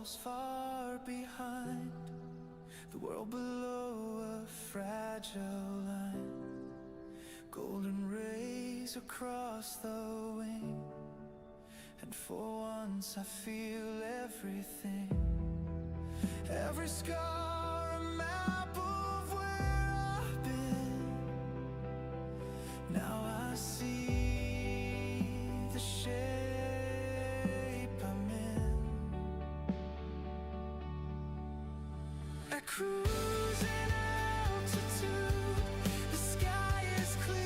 falls far behind, the world below a fragile line, golden rays across the wing, and for once I feel everything. Every scar a map of where I've been. Now I see the shape I'm in. At cruising altitude, the sky is clear.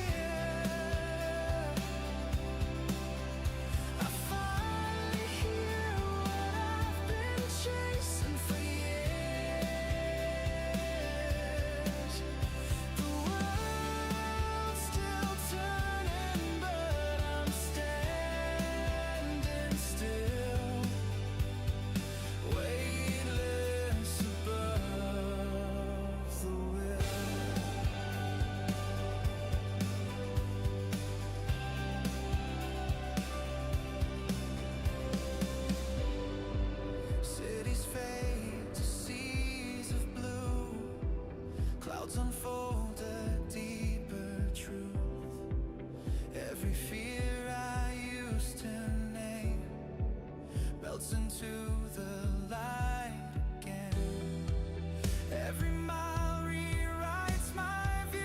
I finally hear what I've been chasing for years. The world's still turning, but I'm standing still, weightless above the cities fade to seas of blue, clouds unfold a deeper truth. Every fear I used to name melts into the light again. Every mile rewrites my view.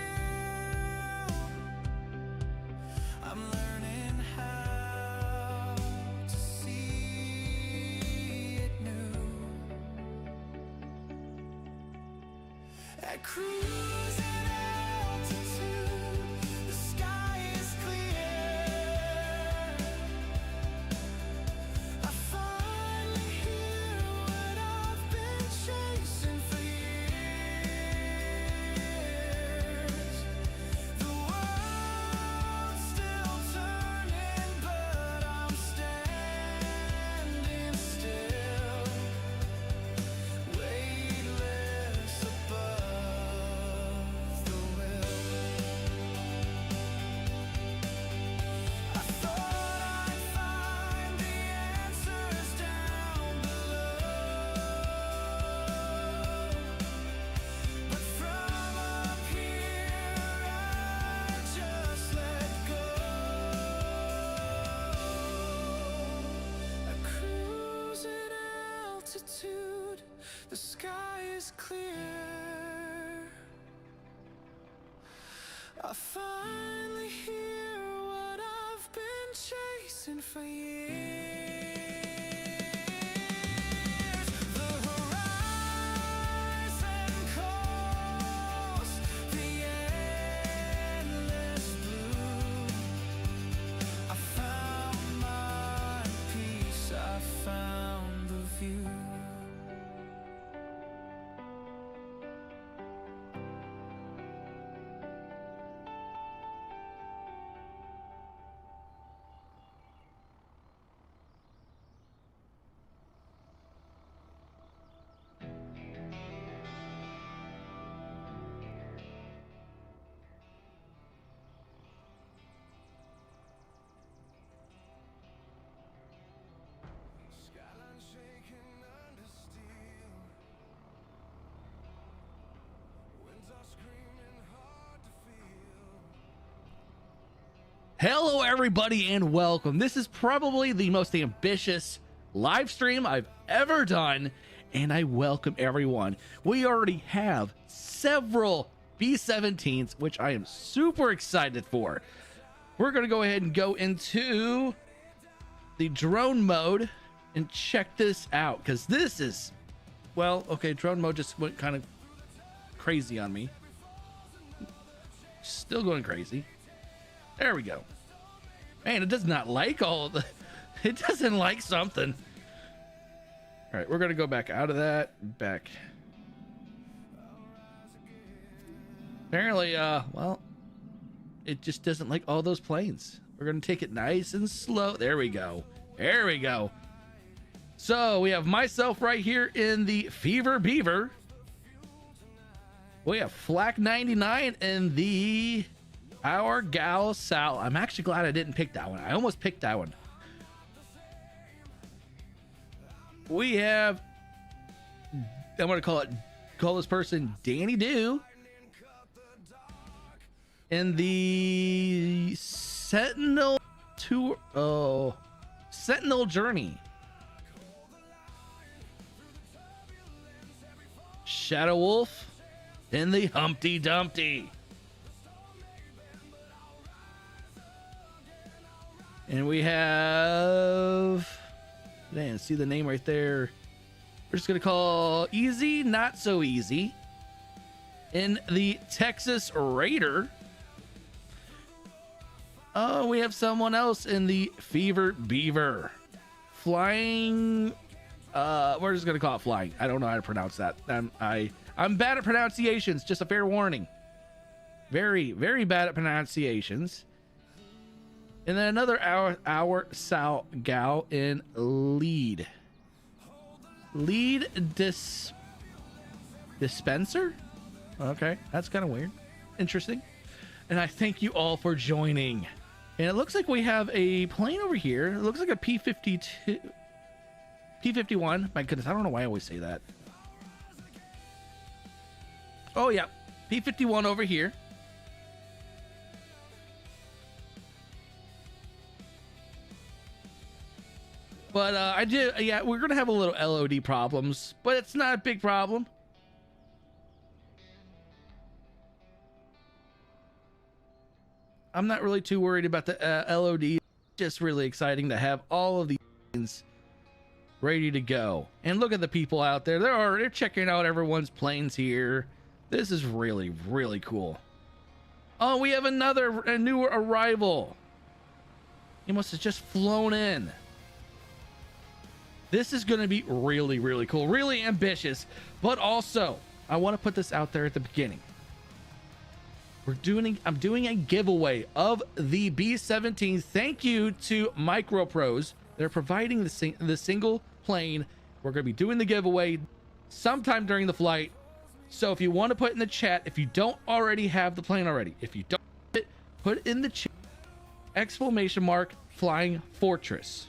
I'm learning how to see it new. At cruising altitude, the sky is clear. I finally hear what I've been chasing for years. The world's still turning, but I'm standing still, weightless above the will. I thought I'd find the answers down below, but from up here I just let go. At cruising altitude, the sky is clear. I finally hear what I've been chasing for years. The horizon calls, the endless blue. I found my peace, I found the view. Skyline shaking under steel, winds are screaming hard to feel. Hello, everybody, and welcome. This is probably the most ambitious live stream I've ever done, and I welcome everyone. We already have several B-17s, which I am super excited for. We're going to go ahead and go into the drone mode and check this out, because this is, well, okay, drone mode just went kind of crazy on me. Still going crazy. There we go. Man, it does not like all the, it doesn't like something. All right, we're gonna go back out of that, back. Apparently, well, it just doesn't like all those planes. We're gonna take it nice and slow. There we go. There we go. So we have myself right here in the Fever Beaver. We have Flak 99 in the Our Gal Sal. I'm actually glad I didn't pick that one. I almost picked that one. We have I'm gonna call this person Danny Do in the Sentinel tour. Oh, Sentinel Journey. Shadow Wolf in the Humpty Dumpty. And we have, man, see the name right there. We're just gonna call Easy Not So Easy in the Texas Raider. Oh, we have someone else in the Fever Beaver. Flying, we're just gonna call it Flying. I don't know how to pronounce that. I'm bad at pronunciations, just a fair warning. Very, very bad at pronunciations. And then another our Sal Gal in lead dispenser. Okay, that's kind of weird. Interesting. And I thank you all for joining. And it looks like we have a plane over here. It looks like a P-52, P-51. My goodness, I don't know why I always say that. Oh yeah, P-51 over here. But yeah, we're gonna have a little LOD problems, but it's not a big problem. I'm not really too worried about the LOD. It's just really exciting to have all of these things ready to go. And look at the people out there. They're checking out everyone's planes here. This is really, really cool. Oh, we have a new arrival. He must have just flown in. This is going to be really, really cool, really ambitious, but also I want to put this out there at the beginning. I'm doing a giveaway of the B-17s. Thank you to MicroProse. They're providing the single plane. We're going to be doing the giveaway sometime during the flight. So if you want to put in the chat, if you don't already have the plane already, if you don't have it, put in the chat, ~ Flying Fortress.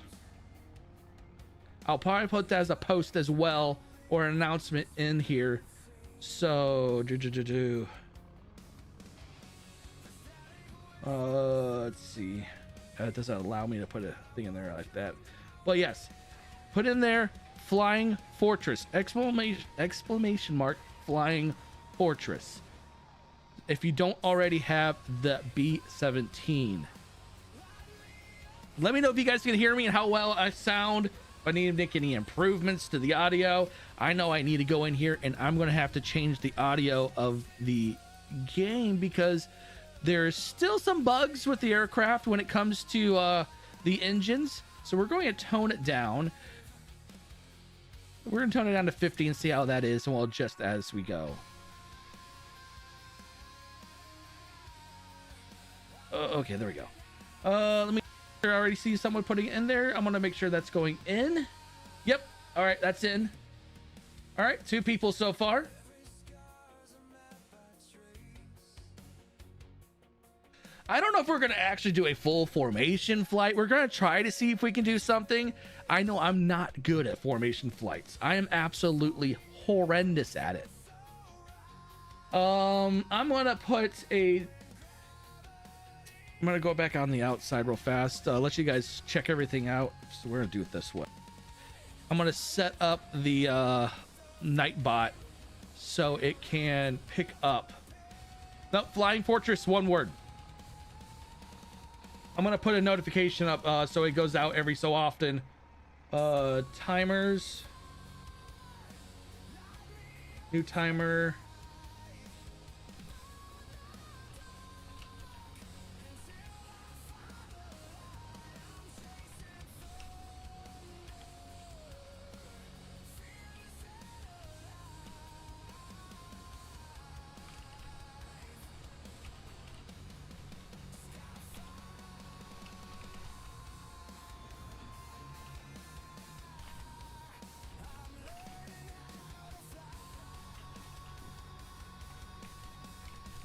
I'll probably put that as a post as well, or an announcement in here. So let's see. It doesn't allow me to put a thing in there like that. But yes, put in there Flying Fortress, ! Flying Fortress. If you don't already have the B-17. Let me know if you guys can hear me and how well I sound. If I need to make any improvements to the audio. I know I need to go in here and I'm going to have to change the audio of the game because there's still some bugs with the aircraft when it comes to the engines. So we're going to tone it down. We're going to tone it down to 50 and see how that is, and we'll adjust as we go. Okay, there we go. Let me. I already see someone putting it in there. I'm going to make sure that's going in. Yep. All right, that's in. All right, 2 people so far. I don't know if we're going to actually do a full formation flight. We're going to try to see if we can do something. I know I'm not good at formation flights. I am absolutely horrendous at it. I'm going to put a... I'm going to go back on the outside real fast. Let you guys check everything out. So we're going to do it this way. I'm going to set up the Nightbot so it can pick up. No, Flying Fortress, one word. I'm going to put a notification up so it goes out every so often. Timers. New timer.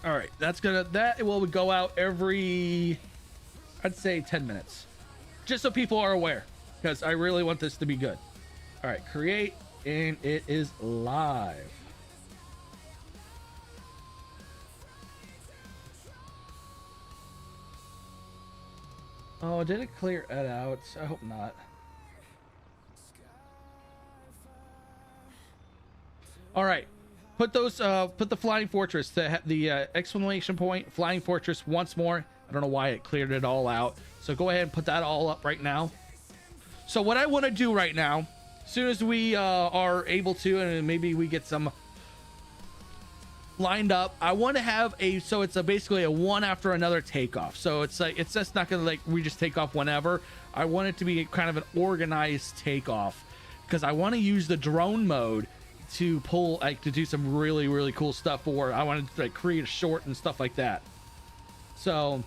All right, that will go out every, I'd say 10 minutes, just so people are aware, because I really want this to be good. All right, create and it is live. Oh, did it clear it out? I hope not. All right, put those put the flying fortress, the exclamation point flying fortress once more. I don't know why it cleared it all out, so go ahead and put that all up right now. So what I want to do right now, as soon as we are able to, and maybe we get some lined up, I want to have so it's basically a one after another takeoff. So it's like, it's just not gonna, like, we just take off whenever. I want it to be kind of an organized takeoff, because I want to use the drone mode to pull, like, to do some really cool stuff, or I want to, like, create a short and stuff like that. So,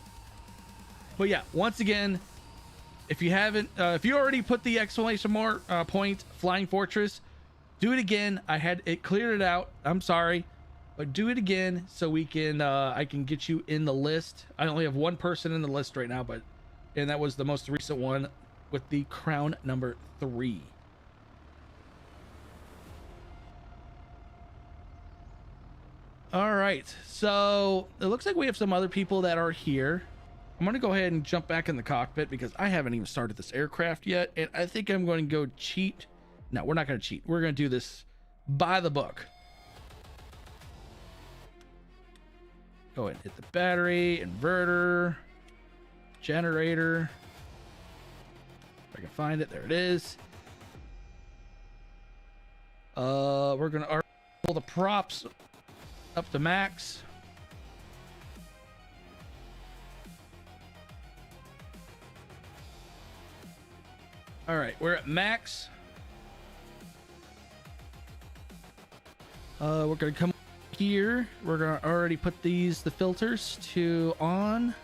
but yeah, once again, if you haven't, if you already put the exclamation point flying fortress, do it again. It cleared it out, I'm sorry, but do it again so we can I can get you in the list. I only have one person in the list right now, and that was the most recent one with the crown number 3. All right, so it looks like we have some other people that are here. I'm gonna go ahead and jump back in the cockpit because I haven't even started this aircraft yet, and I think I'm going to go cheat. No, we're not going to cheat. We're going to do this by the book. Go ahead and hit the battery, inverter, generator. If I can find it, there it is. We're gonna pull the props up to max. All right, we're at max. We're gonna come here. We're gonna already put the filters to on.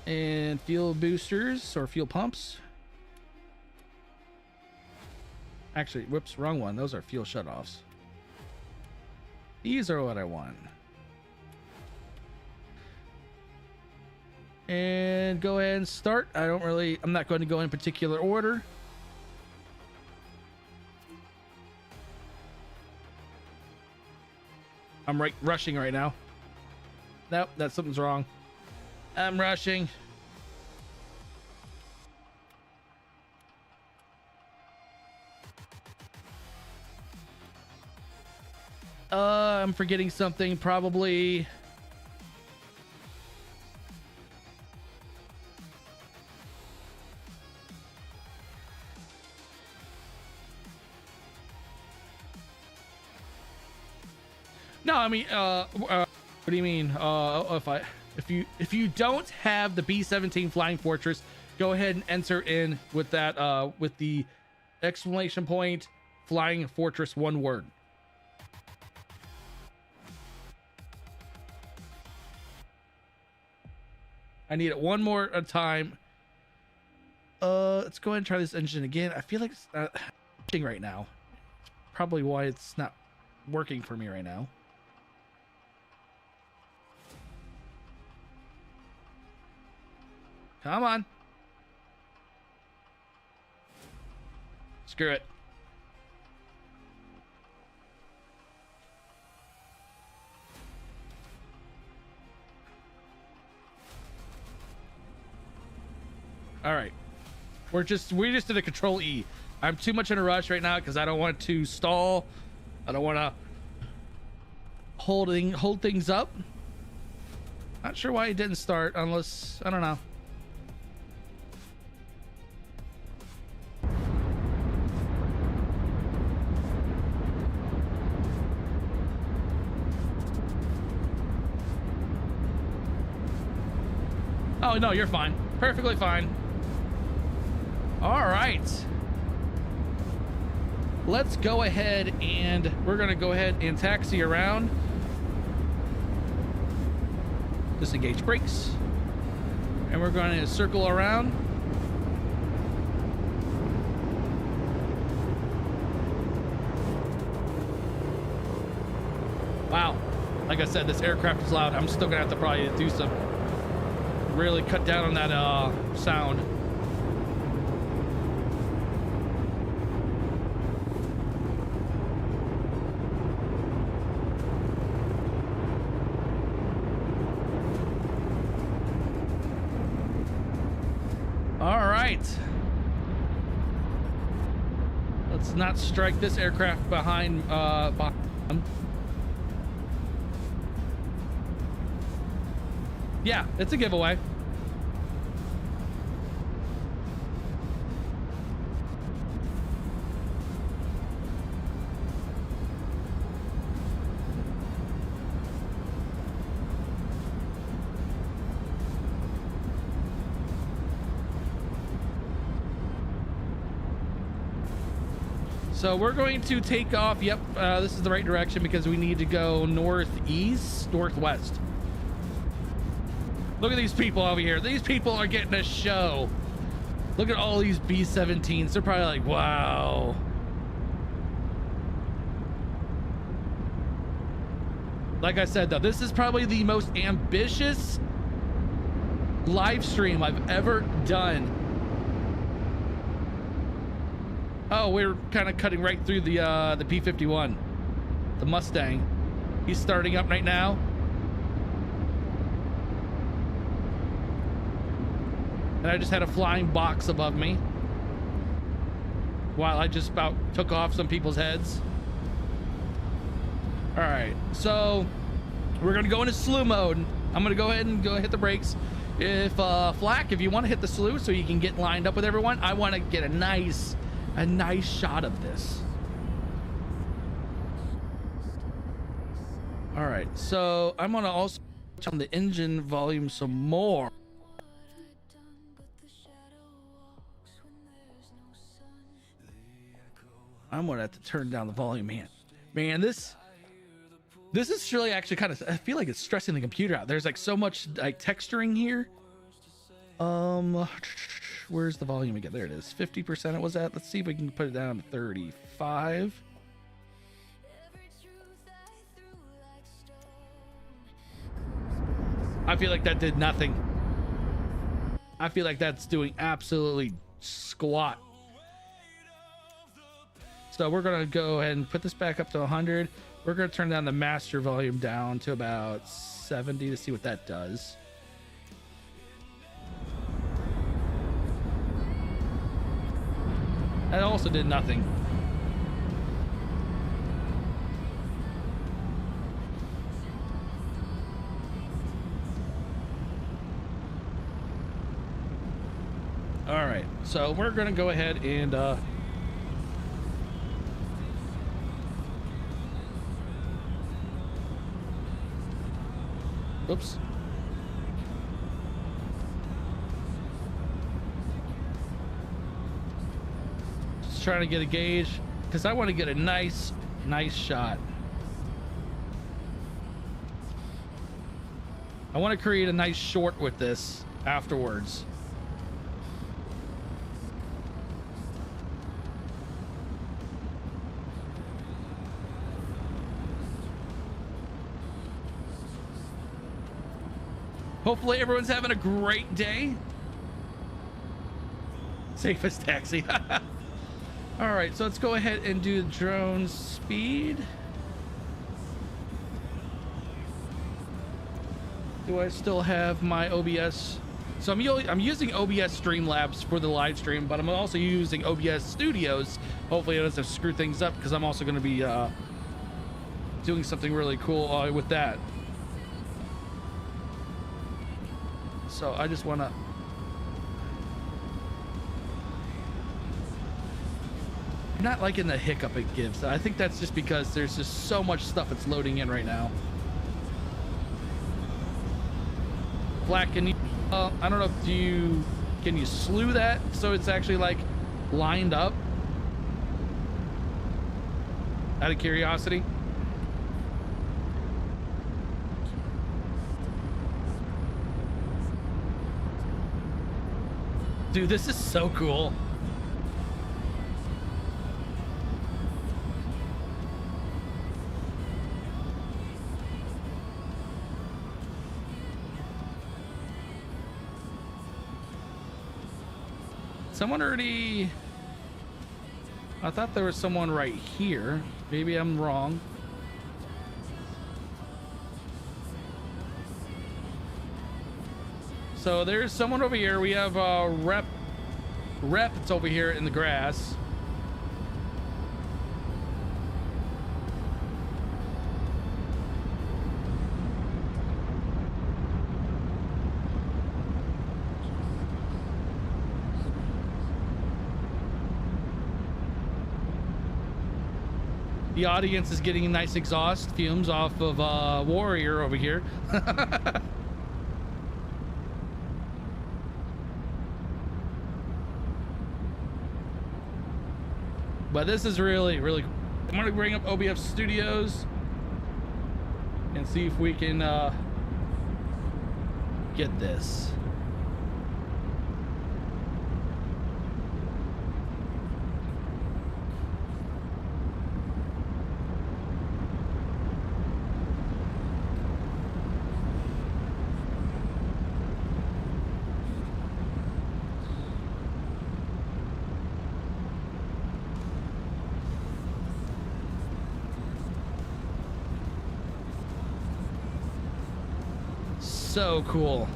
And fuel boosters or fuel pumps. Actually, whoops, wrong one. Those are fuel shutoffs. These are what I want. And go ahead and start. I'm not going to go in particular order. I'm rushing right now. Nope, something's wrong. I'm rushing. I'm forgetting something, probably. No, I mean, what do you mean? If you don't have the B-17 Flying Fortress, go ahead and enter in with that, with the exclamation point Flying Fortress, one word. I need it one more time. Let's go ahead and try this engine again. I feel like it's not working right now. Probably why it's not working for me right now. Come on. Screw it. All right. We just did a control E. I'm too much in a rush right now because I don't want to stall. I don't want to hold things up. Not sure why it didn't start, unless, I don't know. Oh, no, you're fine. Perfectly fine. All right. Let's go ahead and we're going to go ahead and taxi around. Disengage brakes. And we're going to circle around. Wow. Like I said, this aircraft is loud. I'm still going to have to probably do some really cut down on that sound. All right. Let's not strike this aircraft behind them. Yeah, it's a giveaway. So we're going to take off. Yep, this is the right direction because we need to go northwest. Look at these people over here. These people are getting a show. Look at all these B-17s. They're probably like, wow. Like I said, though, this is probably the most ambitious live stream I've ever done. Oh, we're kind of cutting right through the P-51, the Mustang. He's starting up right now. And I just had a flying box above me while I just about took off some people's heads. All right, so we're gonna go into slew mode. I'm gonna go ahead and hit the brakes. If Flack, if you want to hit the slew so you can get lined up with everyone, I want to get a nice shot of this. All right, so I'm gonna also turn the engine volume some more. I'm gonna have to turn down the volume, man. This is really actually kind of, I feel like it's stressing the computer out. There's like so much like texturing here. Where's the volume again? There it is. 50% it was at. Let's see if we can put it down to 35. I feel like that did nothing. I feel like that's doing absolutely squat. So we're gonna go ahead and put this back up to 100. We're gonna turn down the master volume down to about 70 to see what that does. That also did nothing. All right, so we're gonna go ahead and oops. Just trying to get a gauge because I want to get a nice shot. I want to create a nice short with this afterwards. Hopefully everyone's having a great day. Safest taxi. All right, so let's go ahead and do the drone speed. Do I still have my OBS? So I'm using OBS Streamlabs for the live stream, but I'm also using OBS Studios. Hopefully it doesn't screw things up because I'm also going to be doing something really cool with that. So I just want to not liking the hiccup it gives. I think that's just because there's just so much stuff that's loading in right now. Black, can you I don't know if can you slew that so it's actually like lined up? Out of curiosity. Dude, this is so cool. someone already... I thought there was someone right here. Maybe I'm wrong. So there's someone over here. We have rep. It's over here in the grass. The audience is getting nice exhaust fumes off of Warrior over here. But this is really, really cool. I'm going to bring up OBF Studios and see if we can get this. So cool.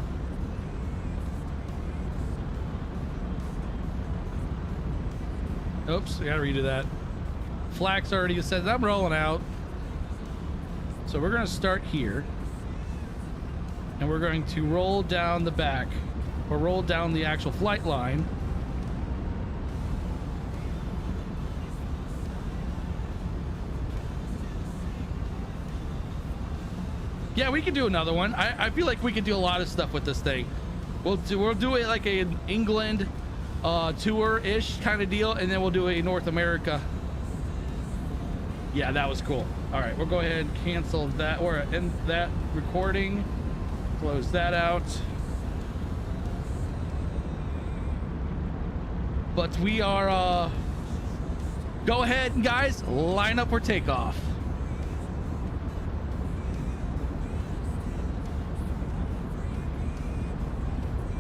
Oops, I gotta redo that. Flax already says I'm rolling out. So we're gonna start here. And we're going to roll down the back, or roll down the actual flight line. Yeah, we can do another one. I feel like we can do a lot of stuff with this thing. We'll do it like a England tour-ish kind of deal, and then we'll do a North America. Yeah, that was cool. All right, we'll go ahead and cancel that or end that recording. Close that out. But we are go ahead, guys, line up for takeoff.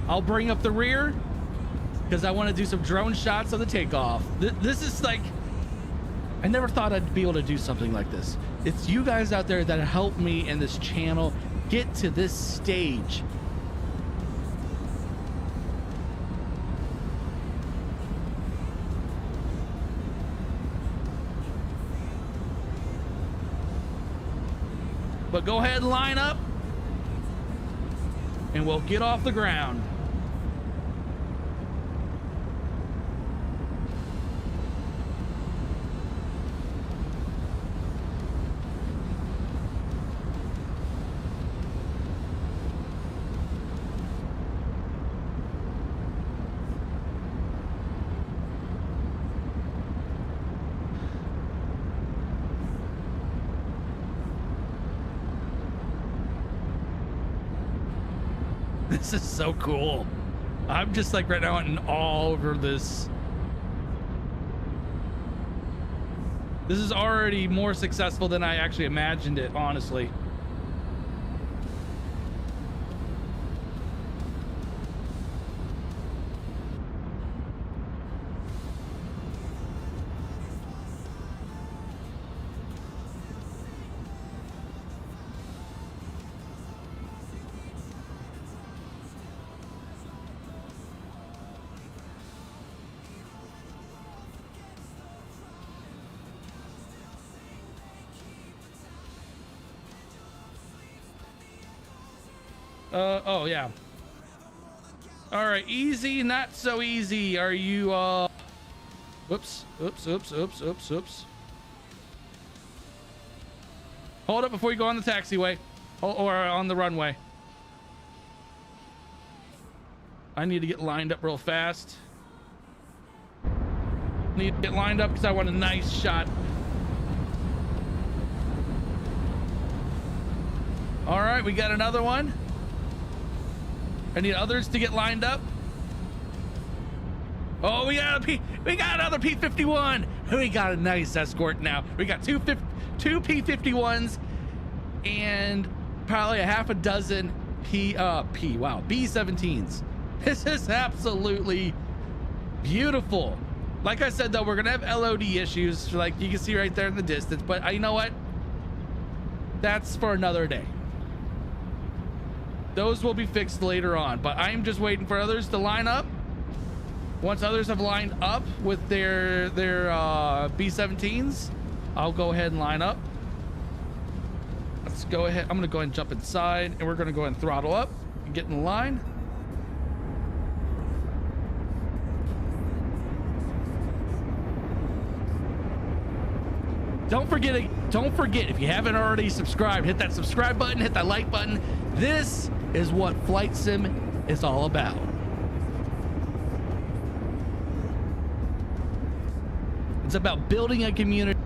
I'll bring up the rear because I want to do some drone shots of the takeoff. This is like, I never thought I'd be able to do something like this. It's you guys out there that helped me in this channel get to this stage. But go ahead and line up and we'll get off the ground. This is so cool. I'm just like right now in awe over this. This is already more successful than I actually imagined it, honestly. Oh yeah. All right, easy, not so easy. Are you oops. Hold up before you go on the taxiway or on the runway. I need to get lined up real fast. Need to get lined up because I want a nice shot. All right, we got another one. I need others to get lined up. Oh, we got another P-51. We got a nice escort now. We got two P-51s and probably a half a dozen B-17s. This is absolutely beautiful. Like I said, though, we're gonna have LOD issues, like you can see right there in the distance, but you know what? That's for another day. Those will be fixed later on, but I'm just waiting for others to line up. Once others have lined up with their B-17s, I'll go ahead and line up. Let's go ahead. I'm gonna go ahead and jump inside, and we're gonna go ahead and throttle up and get in line. Don't forget, if you haven't already subscribed, hit that subscribe button, hit that like button. This is what Flight Sim is all about. It's about building a community,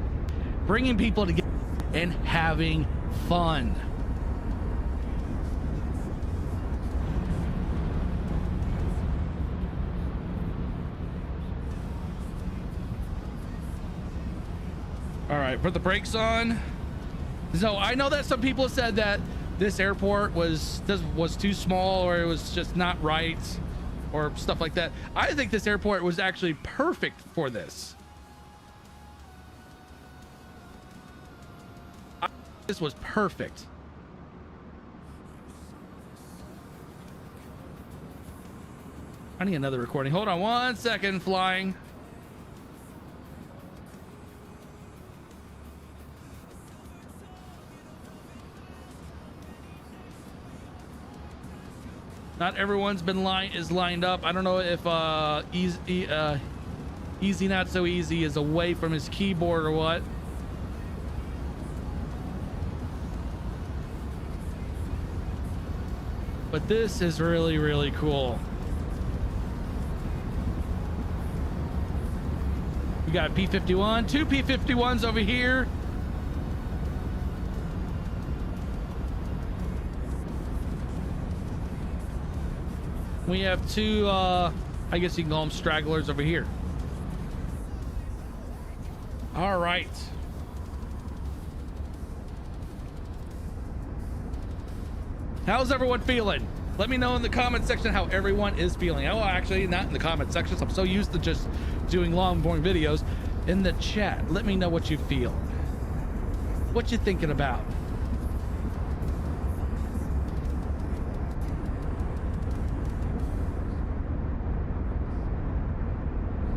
bringing people together, and having fun. All right, put the brakes on. So I know that some people said that this airport was too small, or it was just not right, or stuff like that. I think this airport was actually perfect for this. This was perfect. I need another recording. Hold on 1 second, flying. Not everyone's been lined up. I don't know if easy not so easy is away from his keyboard or what. But this is really, really cool. We got a P-51, two P-51s over here. We have two, I guess you can call them stragglers over here. All right. How's everyone feeling? Let me know in the comment section how everyone is feeling. Oh, actually, not in the comment sections. I'm so used to just doing long, boring videos. In the chat, let me know what you feel. What you thinking about?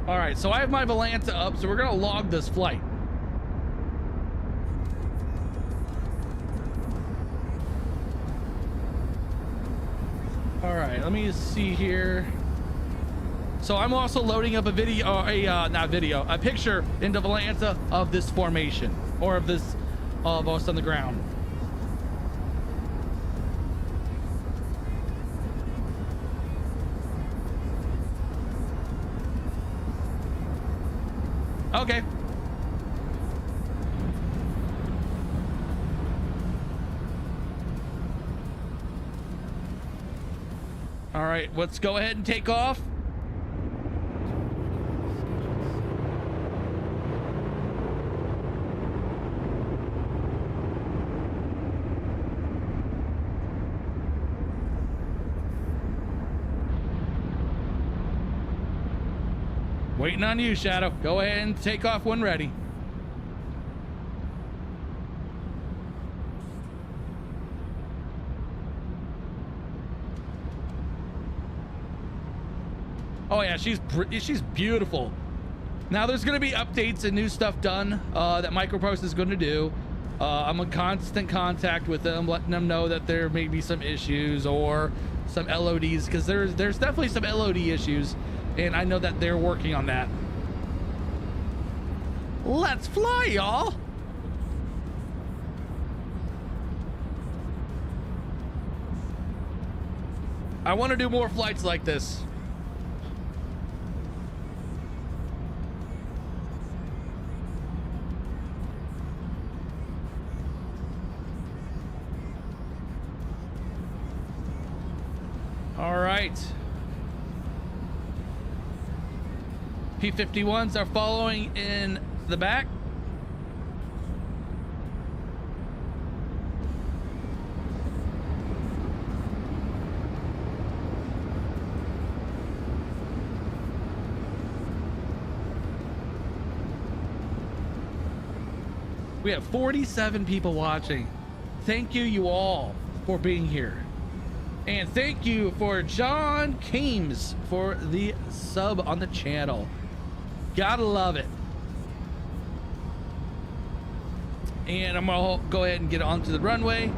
All right, so I have my Volanta up, so we're gonna log this flight. All right, let me see here. So I'm also loading up a video, or a picture into Volanta of this formation, or of this, of us on the ground. Okay. All right, let's go ahead and take off. Waiting on you, Shadow. Go ahead and take off when ready. Oh yeah, she's beautiful. Now there's going to be updates and new stuff done that MicroProse is going to do. I'm in constant contact with them, letting them know that there may be some issues or some LODs, because there's definitely some LOD issues, and I know that they're working on that. Let's fly, y'all. I want to do more flights like this. All right. P-51s are following in the back. We have 47 people watching. Thank you all for being here. And thank you for John Keames for the sub on the channel. Gotta love it. And I'm gonna go ahead and get onto the runway.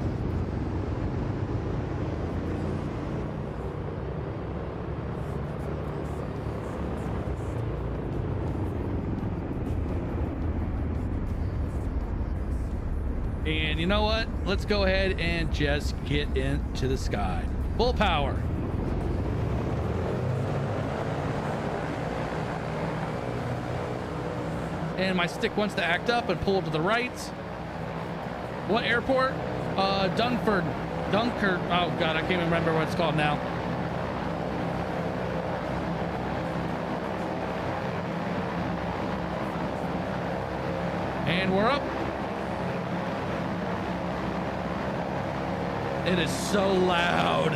And you know what? Let's go ahead and just get into the sky. Full power. And my stick wants to act up and pull to the right. What airport? Dunkirk. Oh God, I can't even remember what it's called now. And we're up. It is so loud.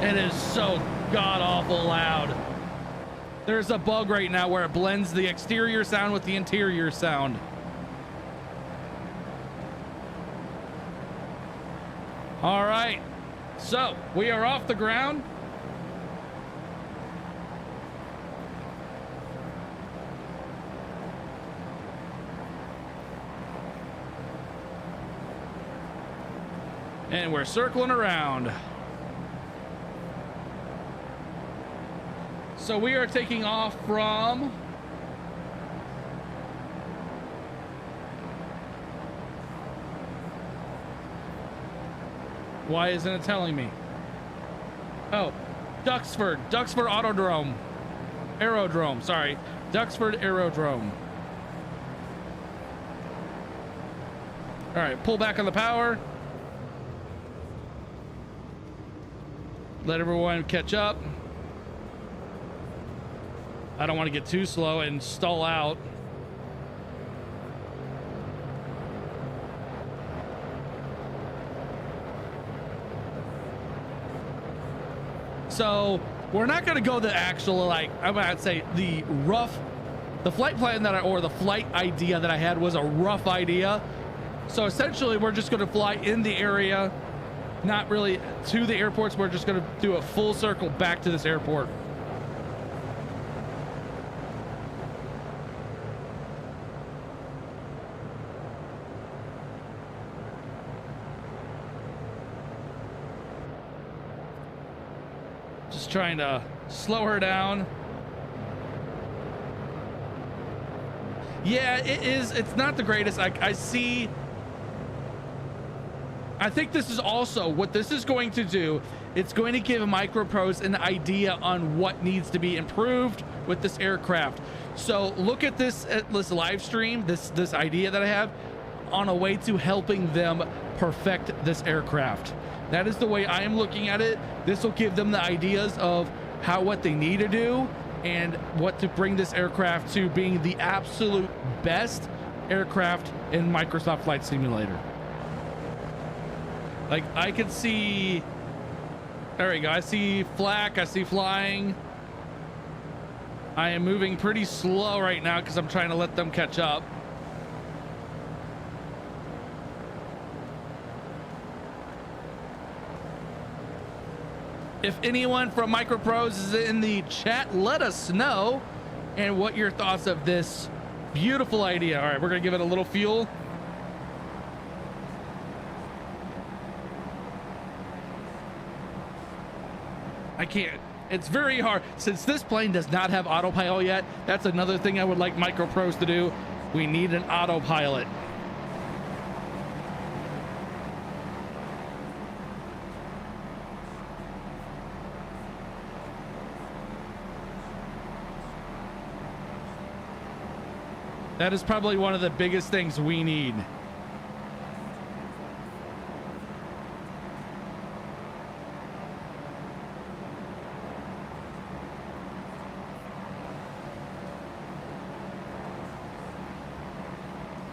It is so god-awful loud. There's a bug right now where it blends the exterior sound with the interior sound. All right, so we are off the ground. And we're circling around. So we are taking off from why isn't it telling me? Oh, Duxford Aerodrome, sorry. Duxford Aerodrome. All right, pull back on the power. Let everyone catch up. I don't want to get too slow and stall out. So we're not going to go the actual, like, I might say the flight plan or the flight idea that I had was a rough idea. So essentially we're just going to fly in the area, not really to the airports. We're just going to do a full circle back to this airport. Just trying to slow her down. Yeah, it is. It's not the greatest. I see. I think this is also what this is going to do. It's going to give MicroProse an idea on what needs to be improved with this aircraft. So look at this live stream, this idea that I have on a way to helping them perfect this aircraft. That is the way I am looking at it. This will give them the ideas of what they need to do and what to bring this aircraft to being the absolute best aircraft in Microsoft Flight Simulator. Like, I could see, there we go. I see flak, I see flying. I am moving pretty slow right now because I'm trying to let them catch up. If anyone from MicroProse is in the chat, let us know and what your thoughts of this beautiful idea. All right, we're gonna give it a little fuel. I can't. It's very hard since this plane does not have autopilot yet. That's another thing I would like MicroProse to do. We need an autopilot. That is probably one of the biggest things we need.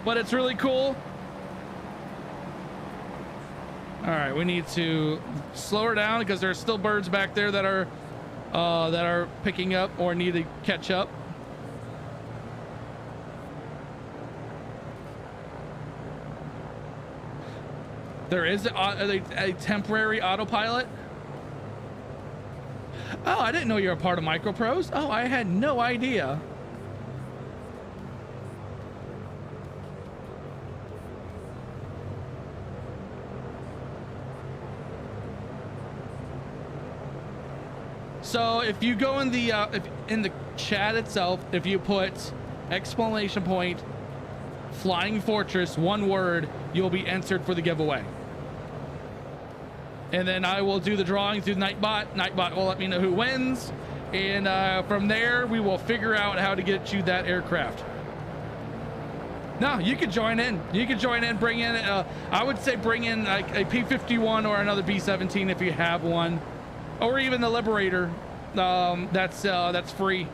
But it's really cool. All right, we need to slow her down because there's still birds back there that are picking up or need to catch up. There is a temporary autopilot. Oh, I didn't know you were a part of MicroProse. Oh, I had no idea. So if you go in the if in the chat itself, if you put exclamation point Flying Fortress, one word, you'll be entered for the giveaway. And then I will do the drawing through Nightbot. Nightbot will let me know who wins, and from there we will figure out how to get you that aircraft. No, you could join in. You could join in. Bring in. I would say bring in like a P-51 or another B-17 if you have one, or even the Liberator. That's free.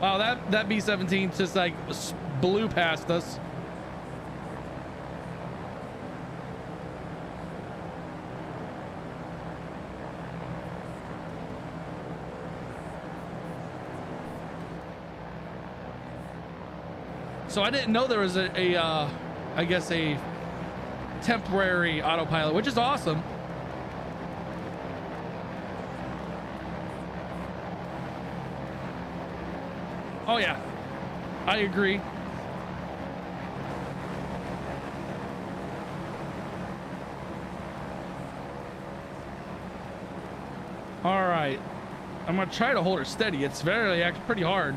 Wow, that B-17 just like blew past us. So I didn't know there was I guess a temporary autopilot, which is awesome. Oh yeah, I agree. All right, I'm gonna try to hold her steady. It's actually pretty hard.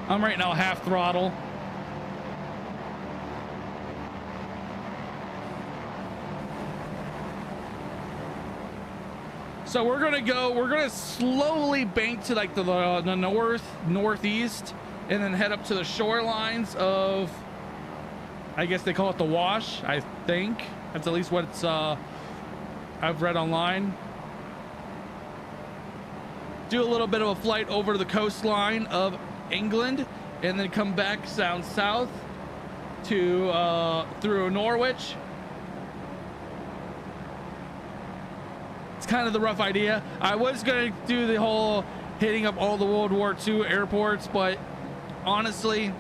I'm right now half throttle. So we're gonna slowly bank to like the northeast, and then head up to the shorelines of, I guess they call it the Wash. I think that's at least what it's I've read online. Do a little bit of a flight over to the coastline of England, and then come back down south to through Norwich. It's kind of the rough idea. I was gonna do the whole hitting up all the World War II airports, but honestly,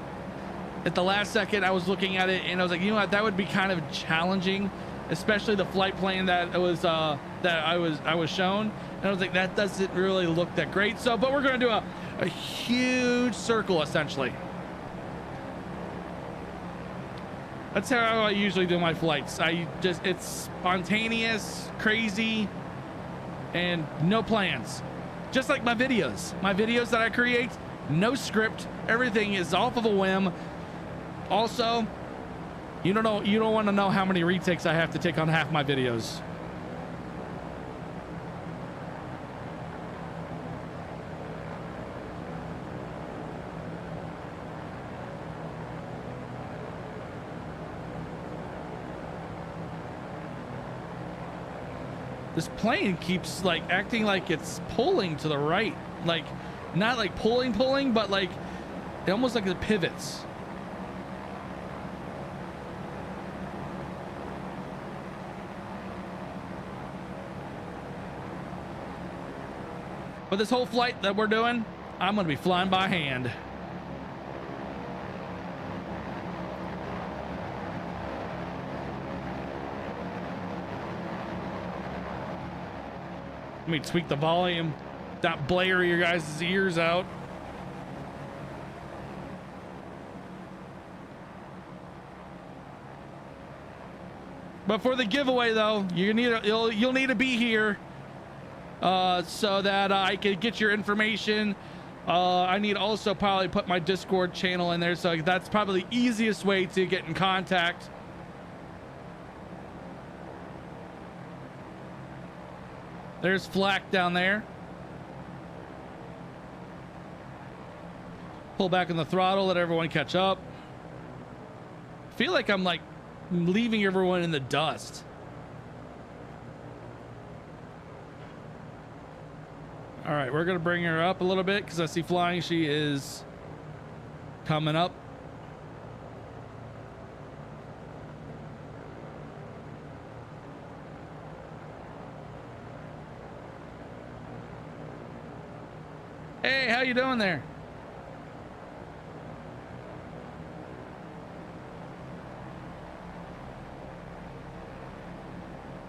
at the last second I was looking at it and I was like, you know what, that would be kind of challenging, especially the flight plan that was that I was shown, and I was like, that doesn't really look that great. So but we're gonna do a huge circle essentially. That's how I usually do my flights. It's spontaneous, crazy, and no plans. Just like my videos that I create, no script, everything is off of a whim. Also, you don't want to know how many retakes I have to take on half my videos. This plane keeps like acting like it's pulling to the right, like not like pulling, but like it almost like it pivots. But this whole flight that we're doing, I'm gonna be flying by hand. Let me tweak the volume, not blare your guys' ears out. But for the giveaway, though, you'll need to be here so that I can get your information. I need also probably put my Discord channel in there, so that's probably the easiest way to get in contact. There's flak down there. Pull back on the throttle, let everyone catch up. Feel like I'm like leaving everyone in the dust. All right, we're gonna bring her up a little bit because I see flying. She is coming up. Hey, how you doing there?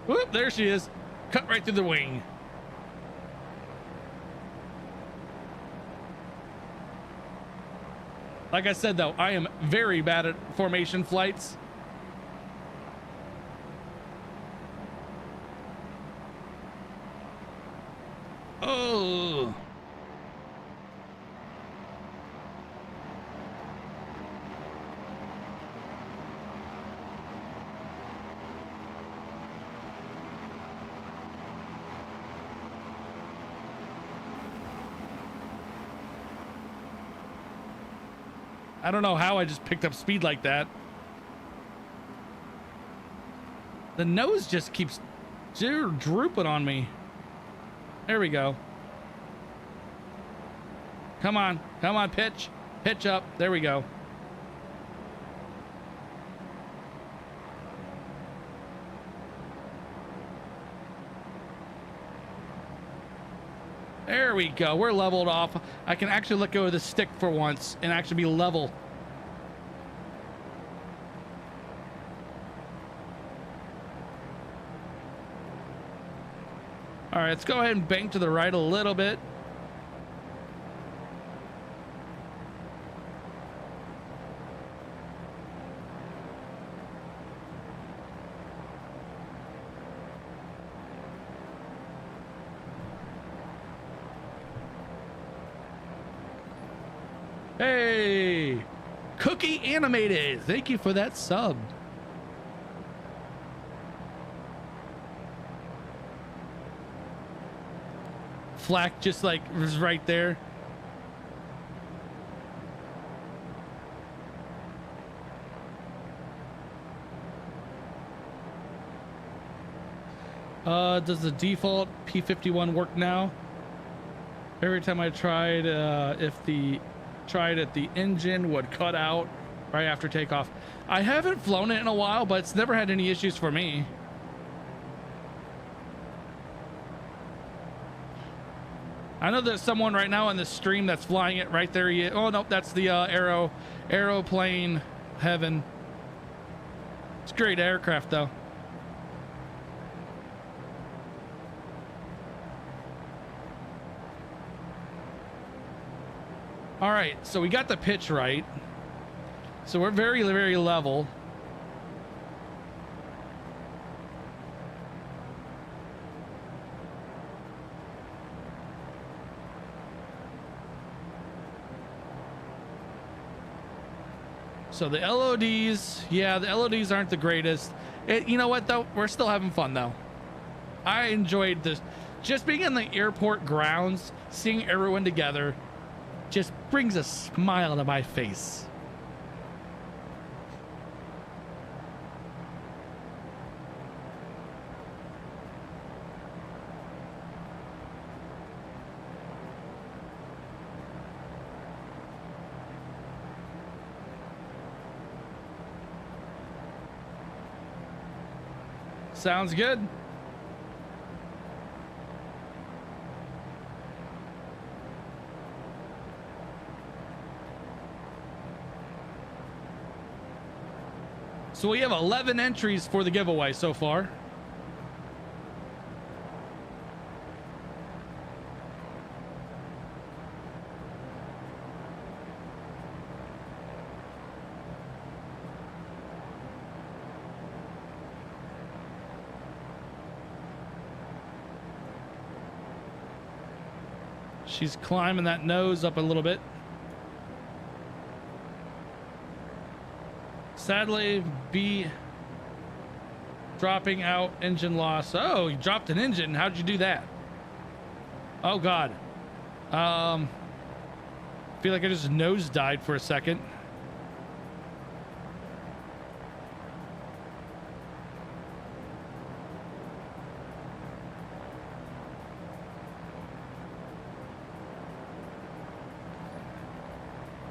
Whoop, there she is. Cut right through the wing. Like I said, though, I am very bad at formation flights. Oh. I don't know how I just picked up speed like that. The nose just keeps drooping on me. There we go. Come on, pitch. Pitch up. There we go. There we go. We're leveled off. I can actually let go of the stick for once and actually be level. All right, let's go ahead and bank to the right a little bit. Hey, Cookie Animated, thank you for that sub. Flak just like was right there. Does the default P51 work now? Every time I tried, if the engine would cut out right after takeoff. I haven't flown it in a while, but it's never had any issues for me. I know there's someone right now on the stream that's flying it right there. Oh no, that's the aeroplane heaven. It's a great aircraft though. All right, so we got the pitch right. So we're very, very level. So the LODs, yeah, the LODs aren't the greatest. You know what though? We're still having fun though. I enjoyed this. Just being in the airport grounds, seeing everyone together, just brings a smile to my face. Sounds good. So we have 11 entries for the giveaway so far. She's climbing that nose up a little bit. Sadly, B dropping out, engine loss. Oh, you dropped an engine. How'd you do that? Oh God. Feel like I just nose died for a second.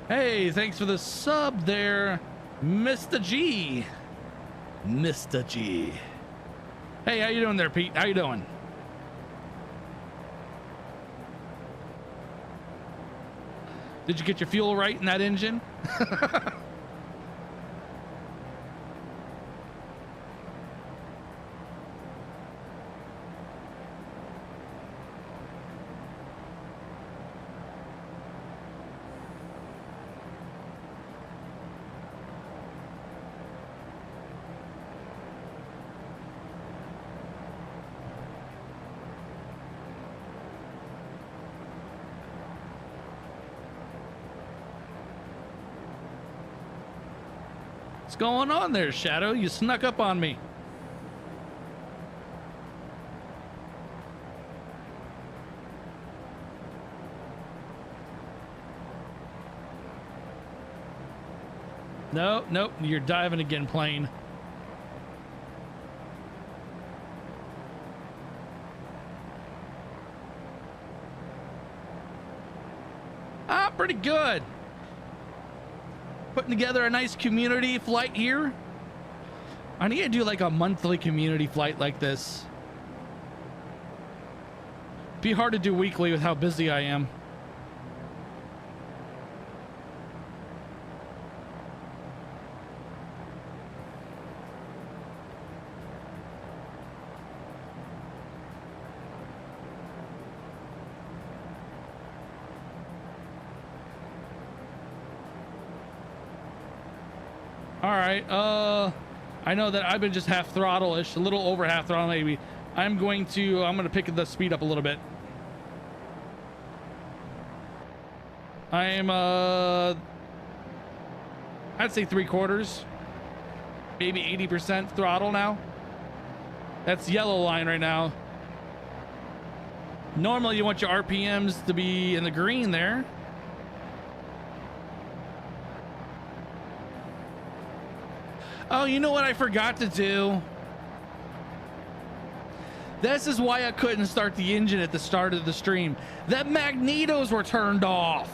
Hey, thanks for the sub there, Mr. G. Mr. G. Hey, how you doing there, Pete? How you doing? Did you get your fuel right in that engine? What's going on there, Shadow? You snuck up on me. No, nope, you're diving again, plane. Ah, pretty good. Putting together a nice community flight here. I need to do like a monthly community flight like this. Be hard to do weekly with how busy I am. All right, I know that I've been just half throttle-ish, a little over half throttle maybe. I'm gonna pick the speed up a little bit. I'm I'd say 3/4, maybe 80% throttle now. That's yellow line right now. Normally you want your RPMs to be in the green there. Oh, you know what I forgot to do? This is why I couldn't start the engine at the start of the stream. The magnetos were turned off.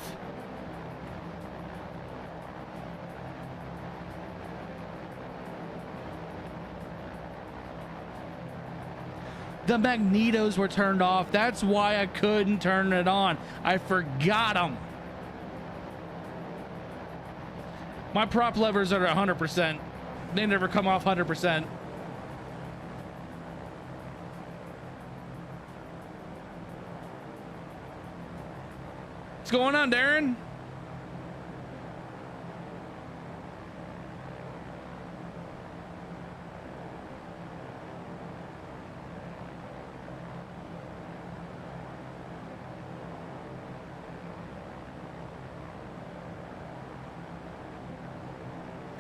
The magnetos were turned off. That's why I couldn't turn it on. I forgot them. My prop levers are at 100%. They never come off 100%. What's going on, Darren?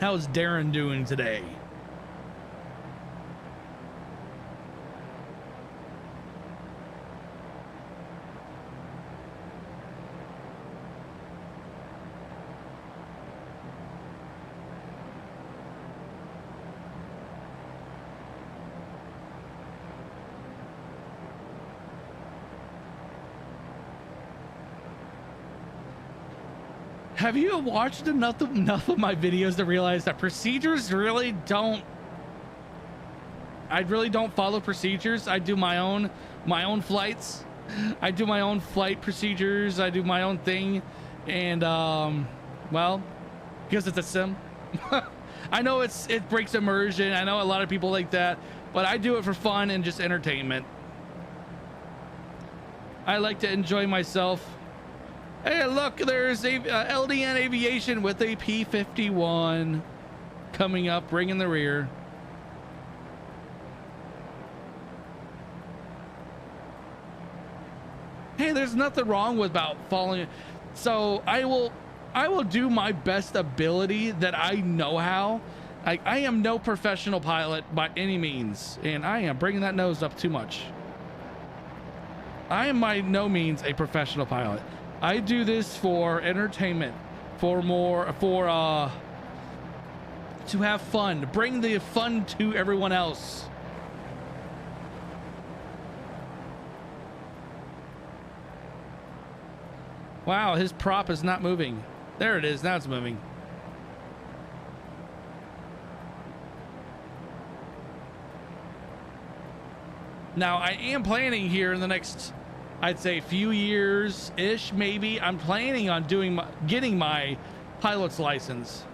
How's Darren doing today? Have you watched enough of my videos to realize that procedures really don't... I really don't follow procedures. I do my own flights. I do my own flight procedures. I do my own thing. And, well, because it's a sim. I know it breaks immersion. I know a lot of people like that. But I do it for fun and just entertainment. I like to enjoy myself. Hey, look, there's LDN Aviation with a P-51 coming up, bringing the rear. Hey, there's nothing wrong with about following. So I will do my best ability that I know how. I am no professional pilot by any means, and I am bringing that nose up too much. I am by no means a professional pilot. I do this for entertainment, to have fun, bring the fun to everyone else. Wow, his prop is not moving. There it is, now it's moving. Now I am planning here in the next I'd say few years ish, maybe. I'm planning on getting my pilot's license.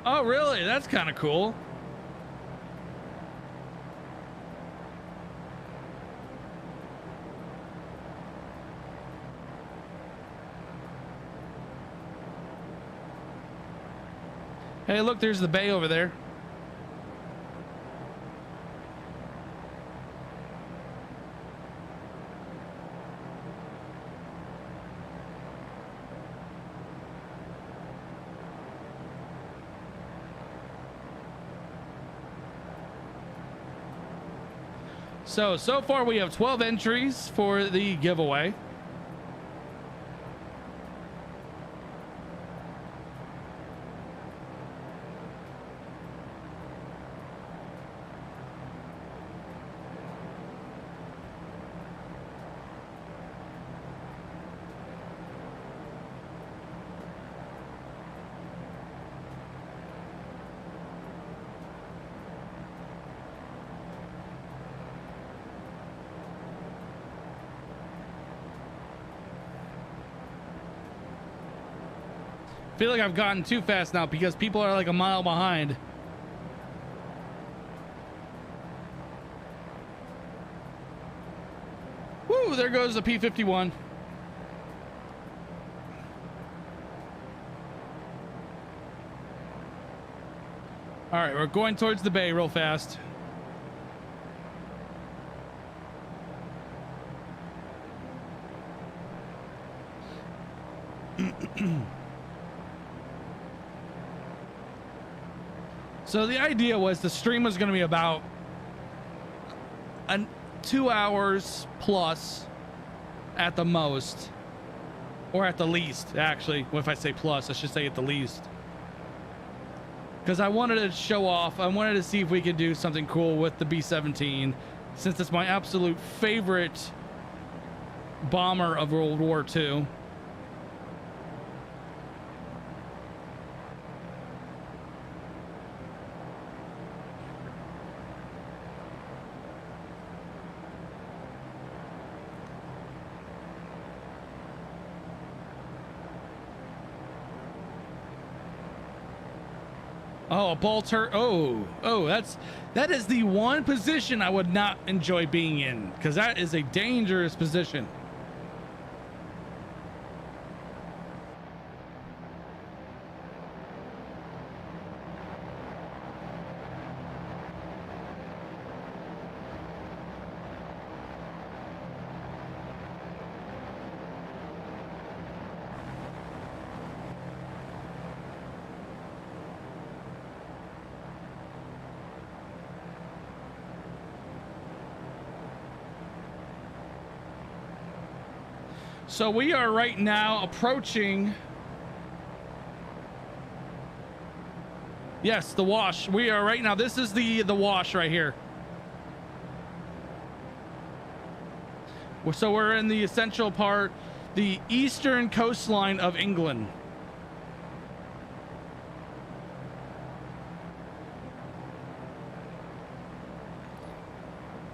Oh, really? That's kind of cool. Hey, look, there's the bay over there. So far we have 12 entries for the giveaway. Feel like I've gotten too fast now because people are like a mile behind. Woo, there goes the P-51. All right, we're going towards the bay real fast. So the idea was the stream was going to be about 2 hours plus at the most, or at the least, actually. If I say plus, I should say at the least. Because I wanted to show off, I wanted to see if we could do something cool with the B-17, since it's my absolute favorite bomber of World War II. Oh, a bolter. That is the one position I would not enjoy being in, because that is a dangerous position. So we are right now approaching, yes, the wash. We are right now, this is the wash right here. So we're in the essential part, the eastern coastline of England.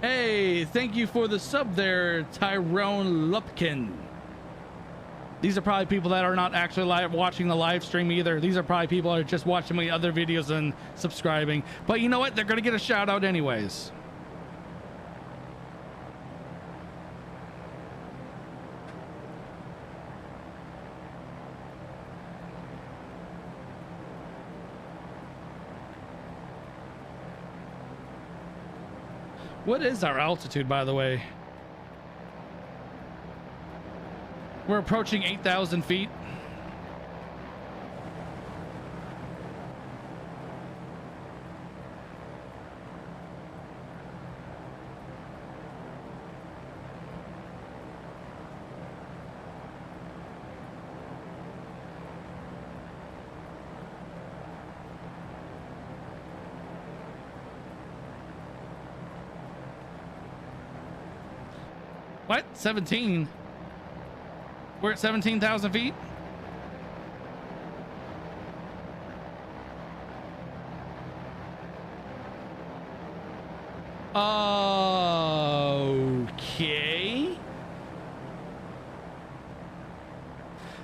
Hey, thank you for the sub there, Tyrone Lupkin. These are probably people that are not actually watching the live stream either. These are probably people that are just watching my other videos and subscribing. But you know what? They're going to get a shout out anyways. What is our altitude, by the way? We're approaching 8,000 feet. What? 17? We're at 17,000 feet? Okay.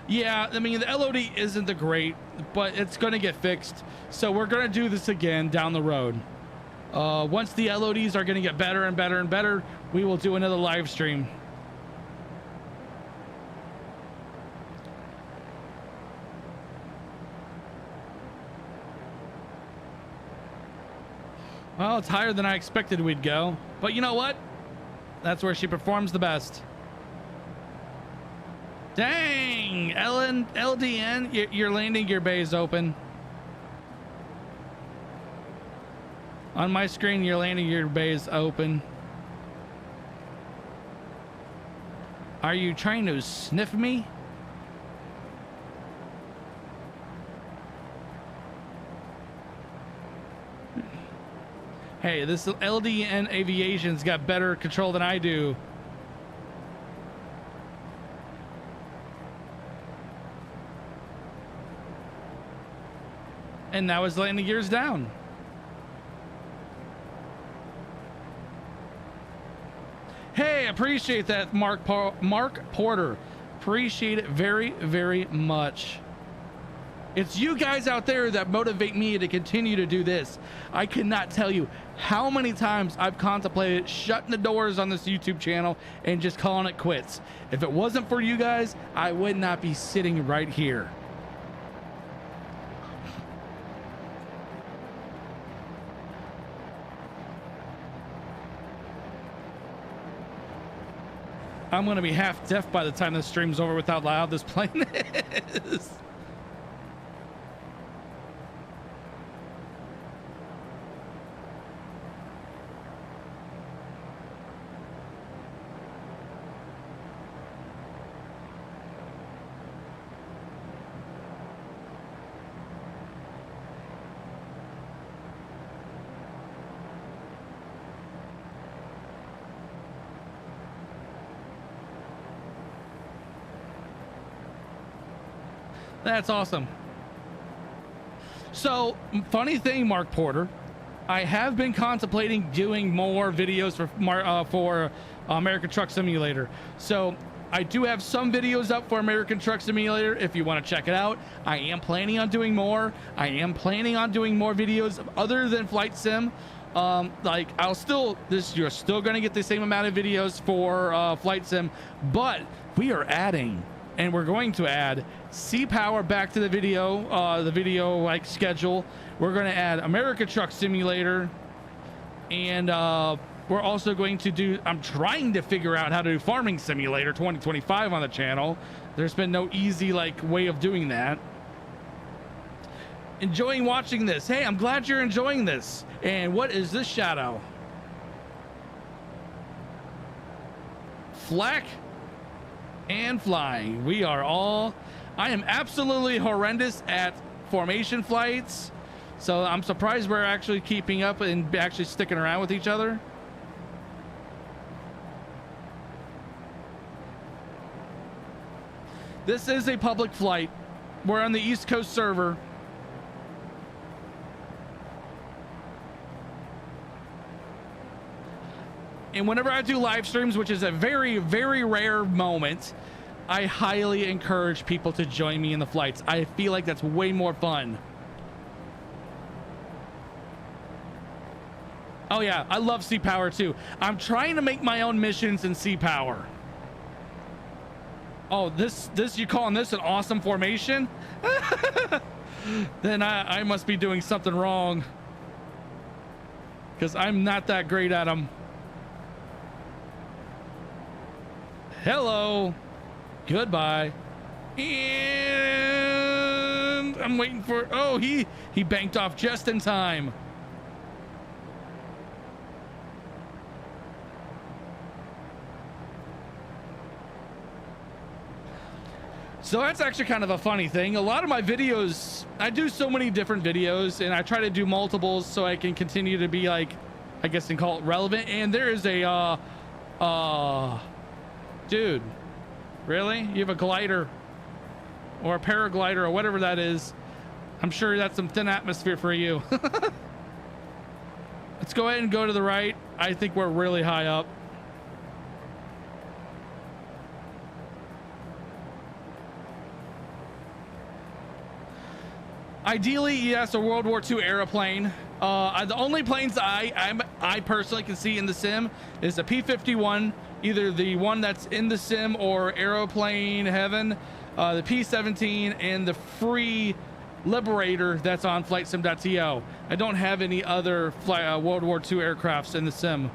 Yeah, I mean, the LOD isn't the great, but it's going to get fixed. So we're going to do this again down the road. Once the LODs are going to get better and better and better, we will do another live stream. Well, it's higher than I expected we'd go. But you know what? That's where she performs the best. Dang! LDN, your landing gear bay is open. On my screen, your landing gear bay is open. Are you trying to sniff me? Hey, this LDN Aviation's got better control than I do. And now his landing gear's down. Hey, appreciate that, Mark Porter. Appreciate it very, very much. It's you guys out there that motivate me to continue to do this. I cannot tell you how many times I've contemplated shutting the doors on this YouTube channel and just calling it quits. If it wasn't for you guys, I would not be sitting right here. I'm going to be half deaf by the time this stream's over with how loud this plane is. That's awesome. So, funny thing, Mark Porter, I have been contemplating doing more videos for American Truck Simulator. So, I do have some videos up for American Truck Simulator if you want to check it out. I am planning on doing more. I am planning on doing more videos other than Flight Sim. Like you're still going to get the same amount of videos for Flight Sim, but we are adding, and we're going to add Sea Power back to the video like schedule. We're going to add America Truck Simulator, and we're also going to do, I'm trying to figure out how to do Farming Simulator 2025 on the channel. There's been no easy way of doing that. Enjoying watching this. Hey, I'm glad you're enjoying this. And what is this shadow? Flak and flying. We are all, I am absolutely horrendous at formation flights, so I'm surprised we're actually keeping up and actually sticking around with each other. This is a public flight. We're on the East Coast server. And whenever I do live streams, which is a very, very rare moment, I highly encourage people to join me in the flights. I feel like that's way more fun. Oh yeah, I love Sea Power too. I'm trying to make my own missions in Sea Power. Oh, this you calling this an awesome formation? Then I must be doing something wrong, because I'm not that great at them. Hello, goodbye. And I'm waiting for, oh, he banked off just in time. So that's actually kind of a funny thing. A lot of my videos, I do so many different videos, and I try to do multiples so I can continue to be, like, I guess you can call it relevant. And there is a dude, really? You have a glider or a paraglider or whatever that is. I'm sure that's some thin atmosphere for you. let's go ahead and go to the right. I think we're really high up. Ideally, yes, a World War II airplane. The only planes I personally can see in the sim is a P-51, either the one that's in the sim or aeroplane heaven, the P-17, and the free Liberator that's on FlightSim.to. I don't have any other World War II aircrafts in the sim.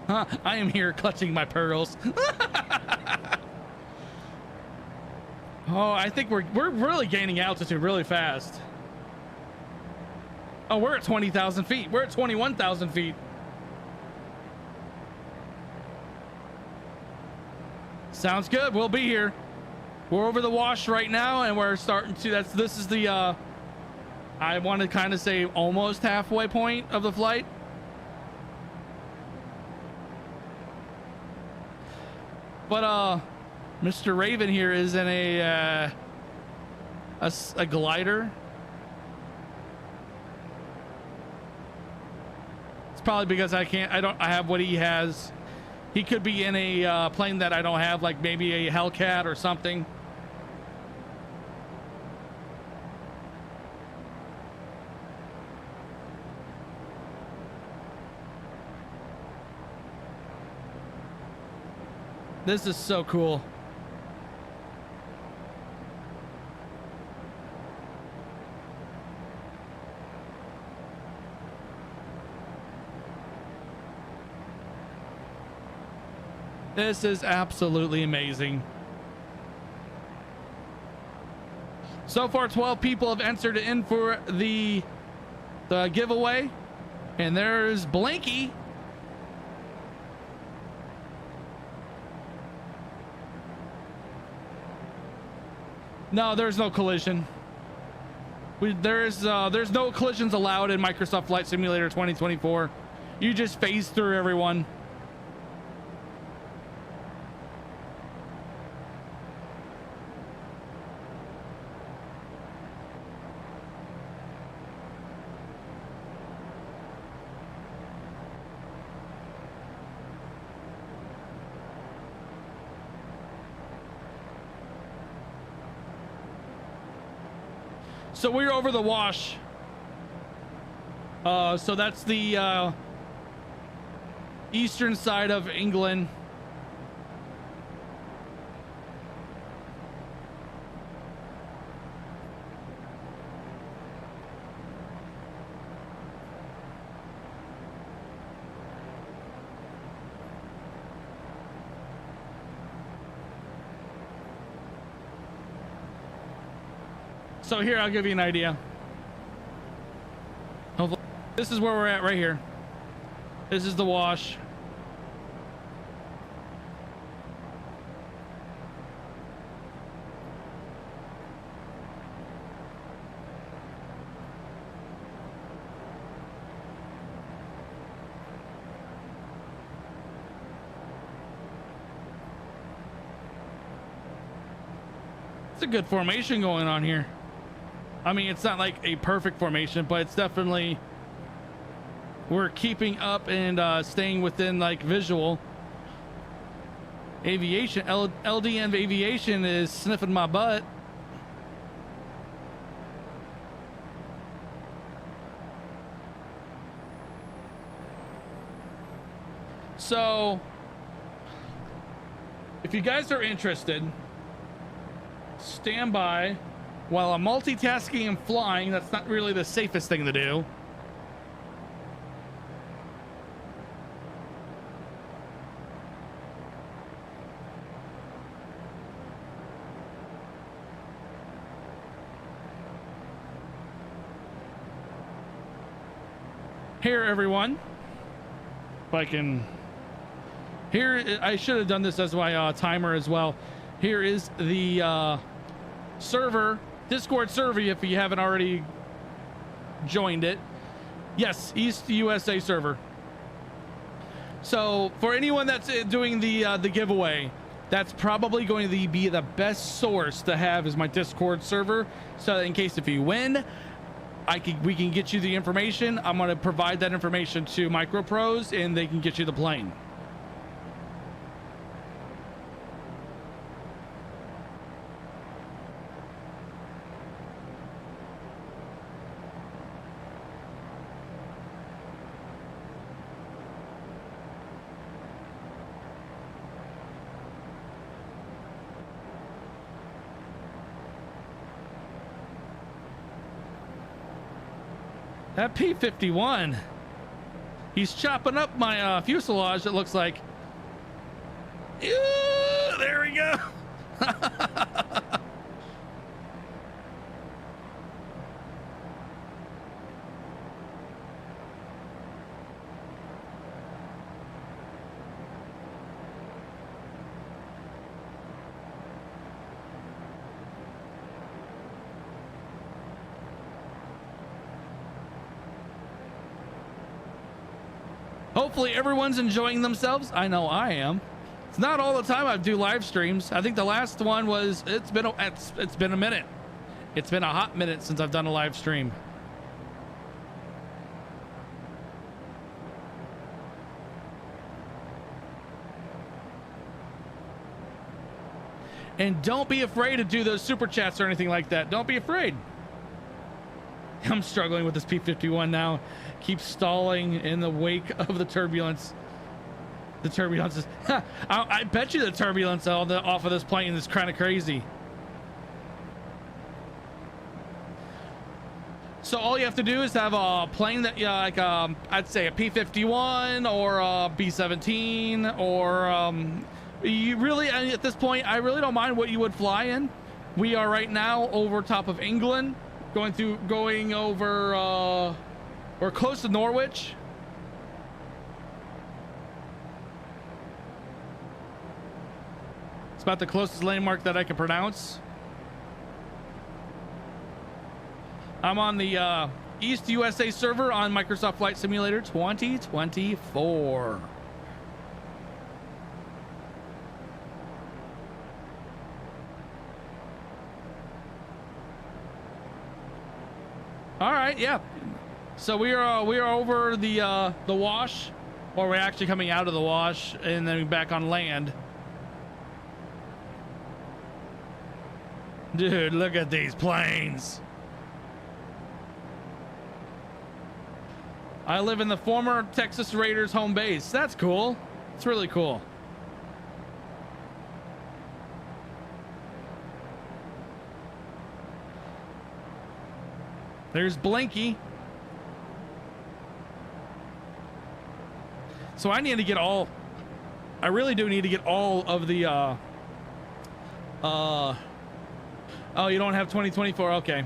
Huh, I am here clutching my pearls. Oh, I think we're really gaining altitude really fast. Oh, we're at 20,000 feet. We're at 21,000 feet. Sounds good. We'll be here. We're over the wash right now, and we're starting to. This is the. I want to kind of say almost halfway point of the flight. But Mr. Raven here is in a glider. It's probably because I have what he has. He could be in a plane that I don't have, like maybe a Hellcat or something. This is so cool. This is absolutely amazing. So far, 12 people have entered in for the giveaway, and there's Blanky. No, there's no collision. There's no collisions allowed in Microsoft Flight Simulator 2024. You just phase through everyone. So we're over the wash. So that's the eastern side of England. So here, I'll give you an idea. Hopefully, this is where we're at right here. This is the wash. It's a good formation going on here. I mean, it's not like a perfect formation, but it's definitely, we're keeping up and staying within like visual. Aviation, LDN Aviation is sniffing my butt. So, if you guys are interested, stand by. While I'm multitasking and flying, that's not really the safest thing to do. Here, everyone. If I can... Here, I should have done this as my timer as well. Here is the server, Discord server, if you haven't already joined it. Yes, East USA server. So for anyone that's doing the giveaway, that's probably going to be the best source to have is my Discord server. So in case if you win, we can get you the information. I'm going to provide that information to MicroProse and they can get you the plane. That P-51, he's chopping up my fuselage, it looks like. Ew, there we go. Hopefully everyone's enjoying themselves. I know I am. It's not all the time I do live streams. I think the last one was, it's been a minute. It's been a hot minute since I've done a live stream. And don't be afraid to do those super chats or anything like that. Don't be afraid. I'm struggling with this P-51 now. Keeps stalling in the wake of the turbulence. The turbulence is... I bet you the turbulence off of this plane is kind of crazy. So all you have to do is have a plane that, like, I'd say a P-51 or a B-17 or... you really, at this point, I really don't mind what you would fly in. We are right now over top of England. Going over, we're close to Norwich. It's about the closest landmark that I can pronounce. I'm on the East USA server on Microsoft Flight Simulator 2024. All right, yeah. So we are over the wash, or we're actually coming out of the wash and then back on land. Dude, look at these planes. I live in the former Texas Raiders home base. That's cool. It's really cool. There's Blinky. So I need to get all... I really do need to get all of the... oh, you don't have 2024? Okay.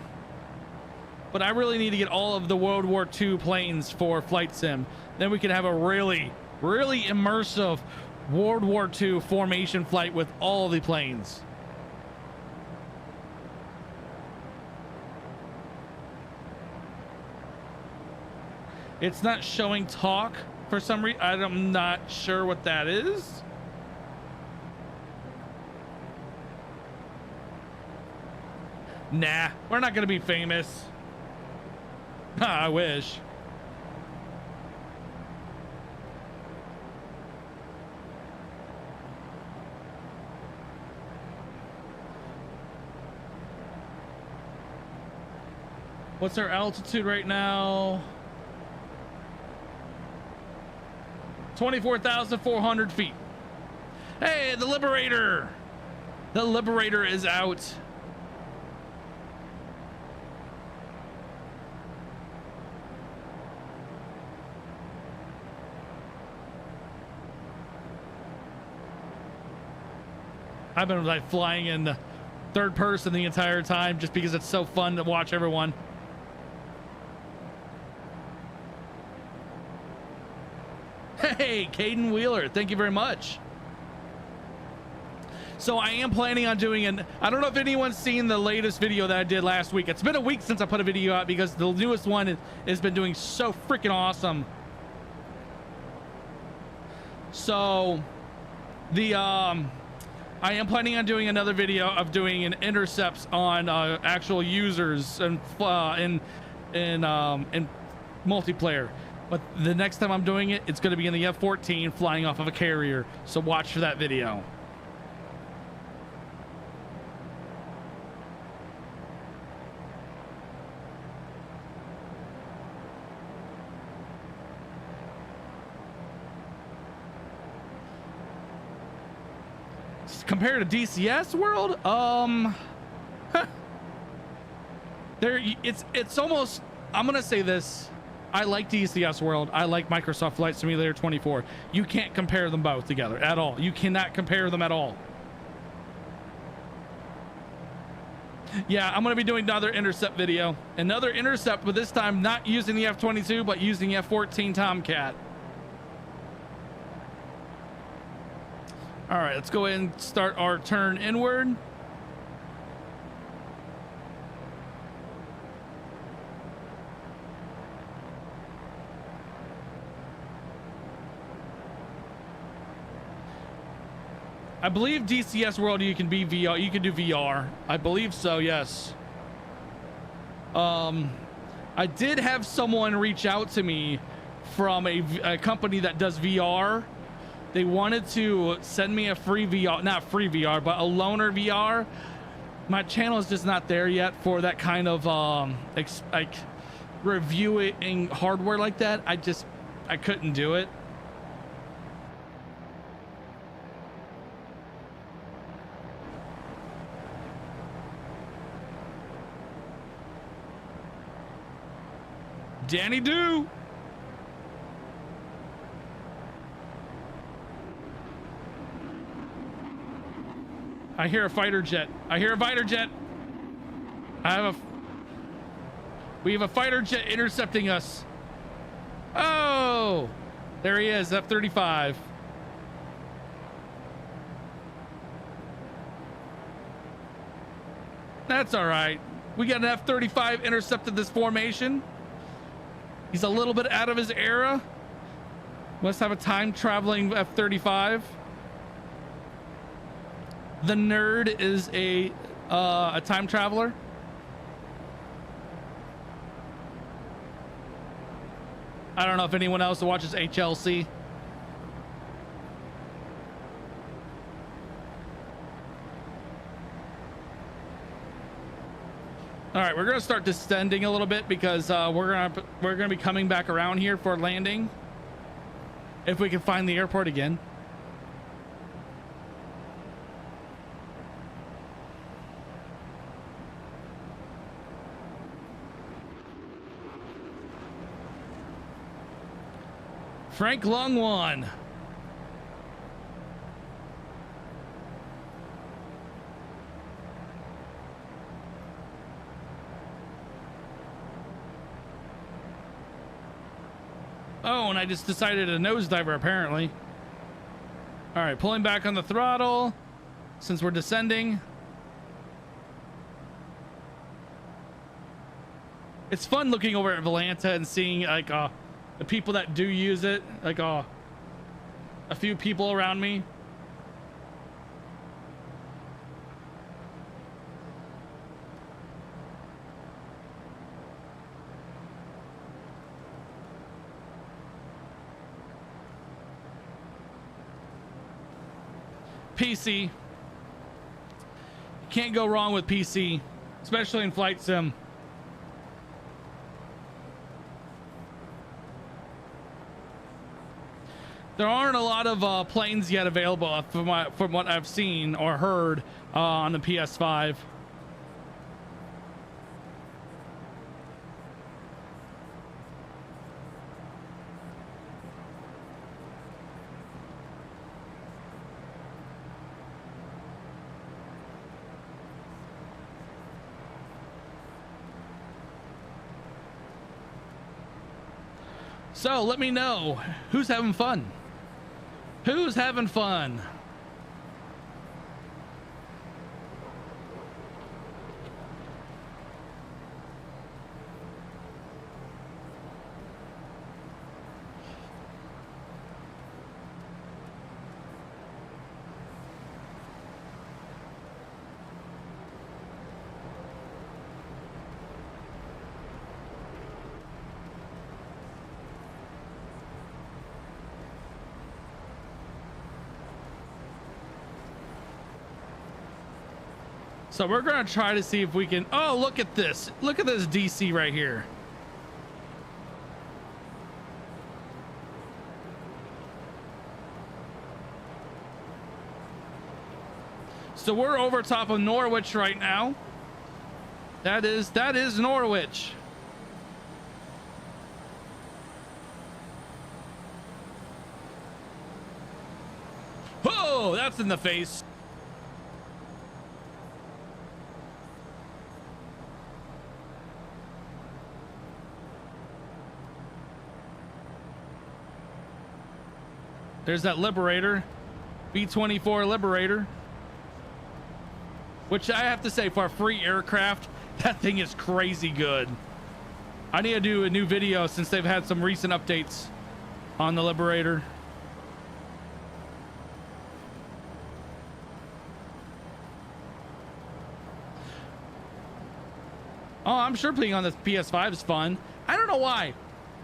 But I really need to get all of the World War II planes for Flight Sim. Then we can have a really, really immersive World War II formation flight with all the planes. It's not showing talk for some reason. I'm not sure what that is. Nah, we're not gonna be famous. I wish. What's our altitude right now? 24,400 feet. Hey, the Liberator! The Liberator is out. I've been like flying in the third person the entire time just because it's so fun to watch everyone. Hey, Caden Wheeler, thank you very much. So I am planning on doing an, I don't know if anyone's seen the latest video that I did last week. It's been a week since I put a video out because the newest one has been doing so freaking awesome. So the I am planning on doing another video of doing an intercepts on actual users and in multiplayer. But the next time I'm doing it, it's going to be in the F-14 flying off of a carrier. So watch for that video. Compared to DCS World, there it's almost, I'm gonna say this, I like DCS World, I like Microsoft Flight Simulator 24. You can't compare them both together at all. You cannot compare them at all. Yeah, I'm gonna be doing another intercept video, another intercept, but this time not using the F-22 but using the F-14 Tomcat. All right, let's go ahead and start our turn inward. I believe DCS World you can be VR, you can do VR. I believe so, yes. I did have someone reach out to me from a company that does VR. They wanted to send me a free VR, not free VR, but a loaner VR. My channel is just not there yet for that kind of like reviewing hardware like that. I couldn't do it. Danny Do. I hear a fighter jet. I hear a fighter jet. We have a fighter jet intercepting us. Oh, there he is, F-35. That's all right. We got an F-35 intercepted this formation. He's a little bit out of his era. Must have a time traveling F-35. The nerd is a time traveler. I don't know if anyone else watches HLC. All right, we're gonna start descending a little bit because we're gonna be coming back around here for landing. If we can find the airport again. Frank Longwan. Oh, and I just decided a nosediver apparently. All right, pulling back on the throttle since we're descending. It's fun looking over at Volanta and seeing like the people that do use it, like a few people around me. PC. You can't go wrong with PC, especially in flight sim. There aren't a lot of planes yet available from what I've seen or heard on the PS5. So let me know who's having fun. Who's having fun? So we're gonna try to see if we can. Oh, look at this. Look at this DC right here. So we're over top of Norwich right now. That is Norwich. Oh, that's in the face. There's that Liberator, B-24 Liberator, which I have to say, for a free aircraft, that thing is crazy good. I need to do a new video since they've had some recent updates on the Liberator. Oh, I'm sure playing on this PS5 is fun. I don't know why.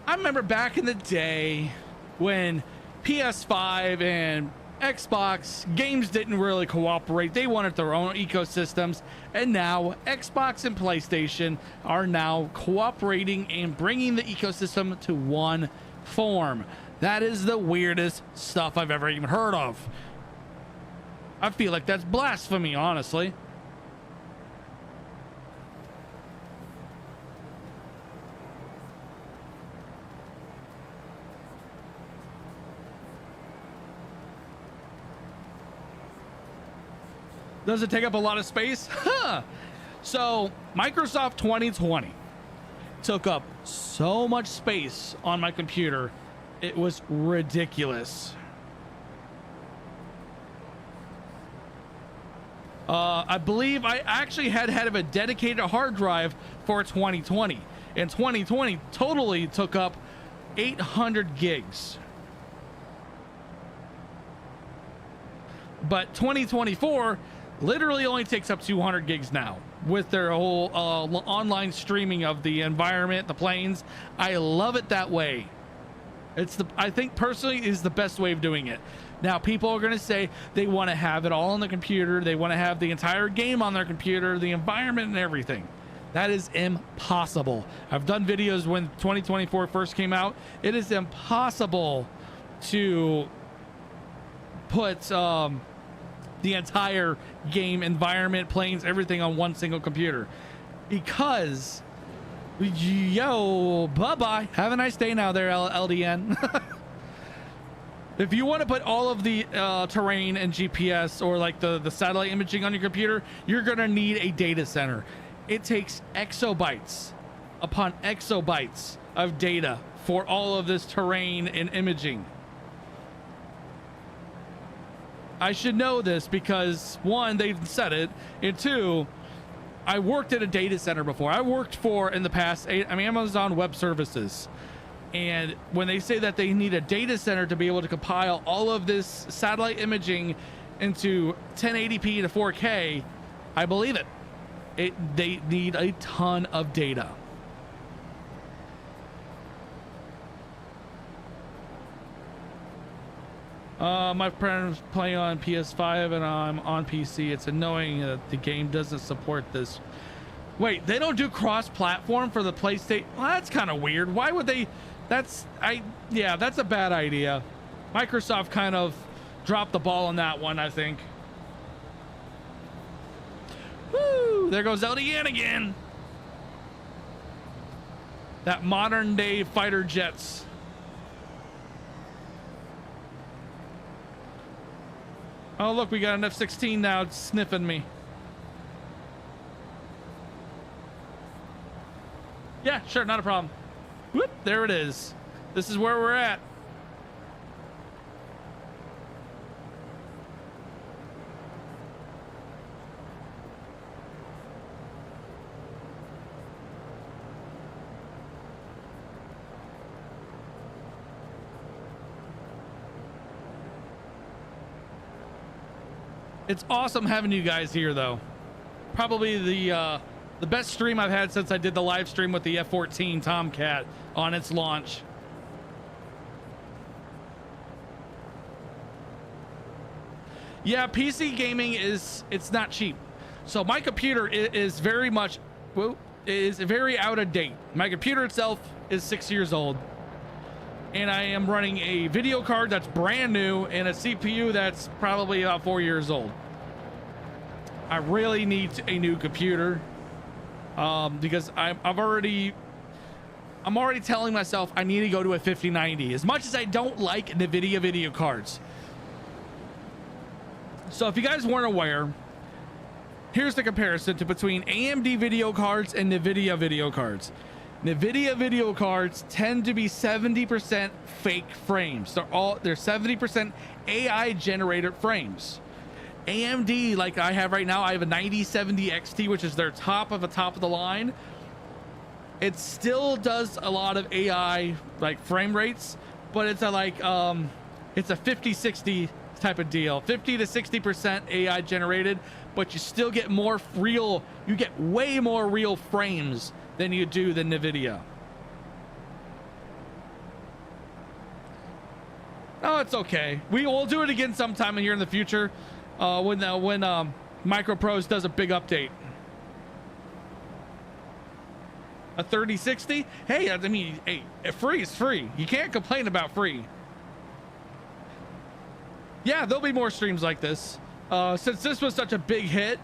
I remember back in the day when PS5 and Xbox games didn't really cooperate. They wanted their own ecosystems, and now Xbox and PlayStation are now cooperating and bringing the ecosystem to one form. That is the weirdest stuff I've ever even heard of. I feel like that's blasphemy, honestly. Does it take up a lot of space? Huh. So Microsoft 2020 took up so much space on my computer. It was ridiculous. I believe I actually had a dedicated hard drive for 2020, and 2020 totally took up 800 gigs. But 2024 literally only takes up 200 gigs now with their whole online streaming of the environment, the planes. I love it that way. I think personally is the best way of doing it. Now people are going to say they want to have it all on the computer. They want to have the entire game on their computer, the environment and everything. That is impossible. I've done videos when 2024 first came out. It is impossible to put the entire game, environment, planes, everything on one single computer, because bye-bye, have a nice day now there, LDN. If you want to put all of the terrain and GPS or like the satellite imaging on your computer, you're gonna need a data center. It takes exabytes upon exabytes of data for all of this terrain and imaging. I should know this because one, they've said it, and two, I worked at a data center before. I worked for, in the past, Amazon Web Services. And when they say that they need a data center to be able to compile all of this satellite imaging into 1080p to 4K, I believe it. They need a ton of data. My friends play on PS5 and I'm on PC. It's annoying that the game doesn't support this. Wait, they don't do cross-platform for the PlayStation? Well, that's kind of weird. Why would they? Yeah, that's a bad idea. Microsoft kind of dropped the ball on that one, I think. Woo! There goes LDN again. That modern day fighter jets. Oh, look, we got an F-16 now. It's sniffing me. Yeah, sure, not a problem. Whoop, there it is. This is where we're at. It's awesome having you guys here, though. Probably the best stream I've had since I did the live stream with the F-14 Tomcat on its launch. Yeah, PC gaming it's not cheap. So my computer is very much, well, is very out of date. My computer itself is 6 years old, and I am running a video card that's brand new and a CPU that's probably about 4 years old. I really need a new computer because I'm already telling myself I need to go to a 5090. As much as I don't like NVIDIA video cards. So if you guys weren't aware, here's the comparison between AMD video cards and NVIDIA video cards. NVIDIA video cards tend to be 70% fake frames. They're 70% AI generated frames. AMD, like I have right now, I have a 9070 XT, which is their top of the line. It still does a lot of AI like frame rates, but it's it's a 50-60 type of deal. 50 to 60% AI generated, but you still get you get way more real frames than you do the NVIDIA. Oh, it's okay. We will do it again sometime here in the future when MicroProse does a big update. A 3060? Hey, I mean, hey, free is free. You can't complain about free. Yeah, there'll be more streams like this. Since this was such a big hit,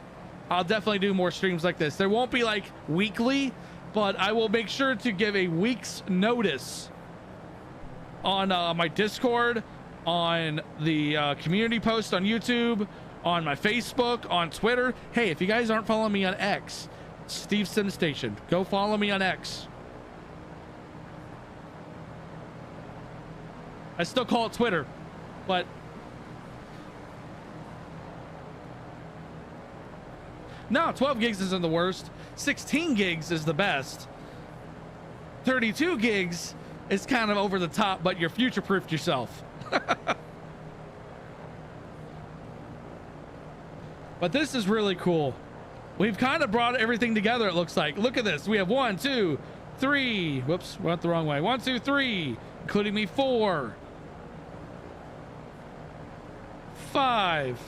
I'll definitely do more streams like this. There won't be like weekly, but I will make sure to give a week's notice on my Discord, on the community post on YouTube, on my Facebook, on Twitter. Hey, if you guys aren't following me on X, Steve Sim Station, go follow me on X. I still call it Twitter, but no, 12 gigs isn't the worst. 16 gigs is the best. 32 gigs is kind of over the top, but you're future-proofed yourself. But this is really cool. We've kind of brought everything together, it looks like. Look at this. We have 1, 2, 3. Whoops, went the wrong way. 1, 2, 3, including me, 4, 5,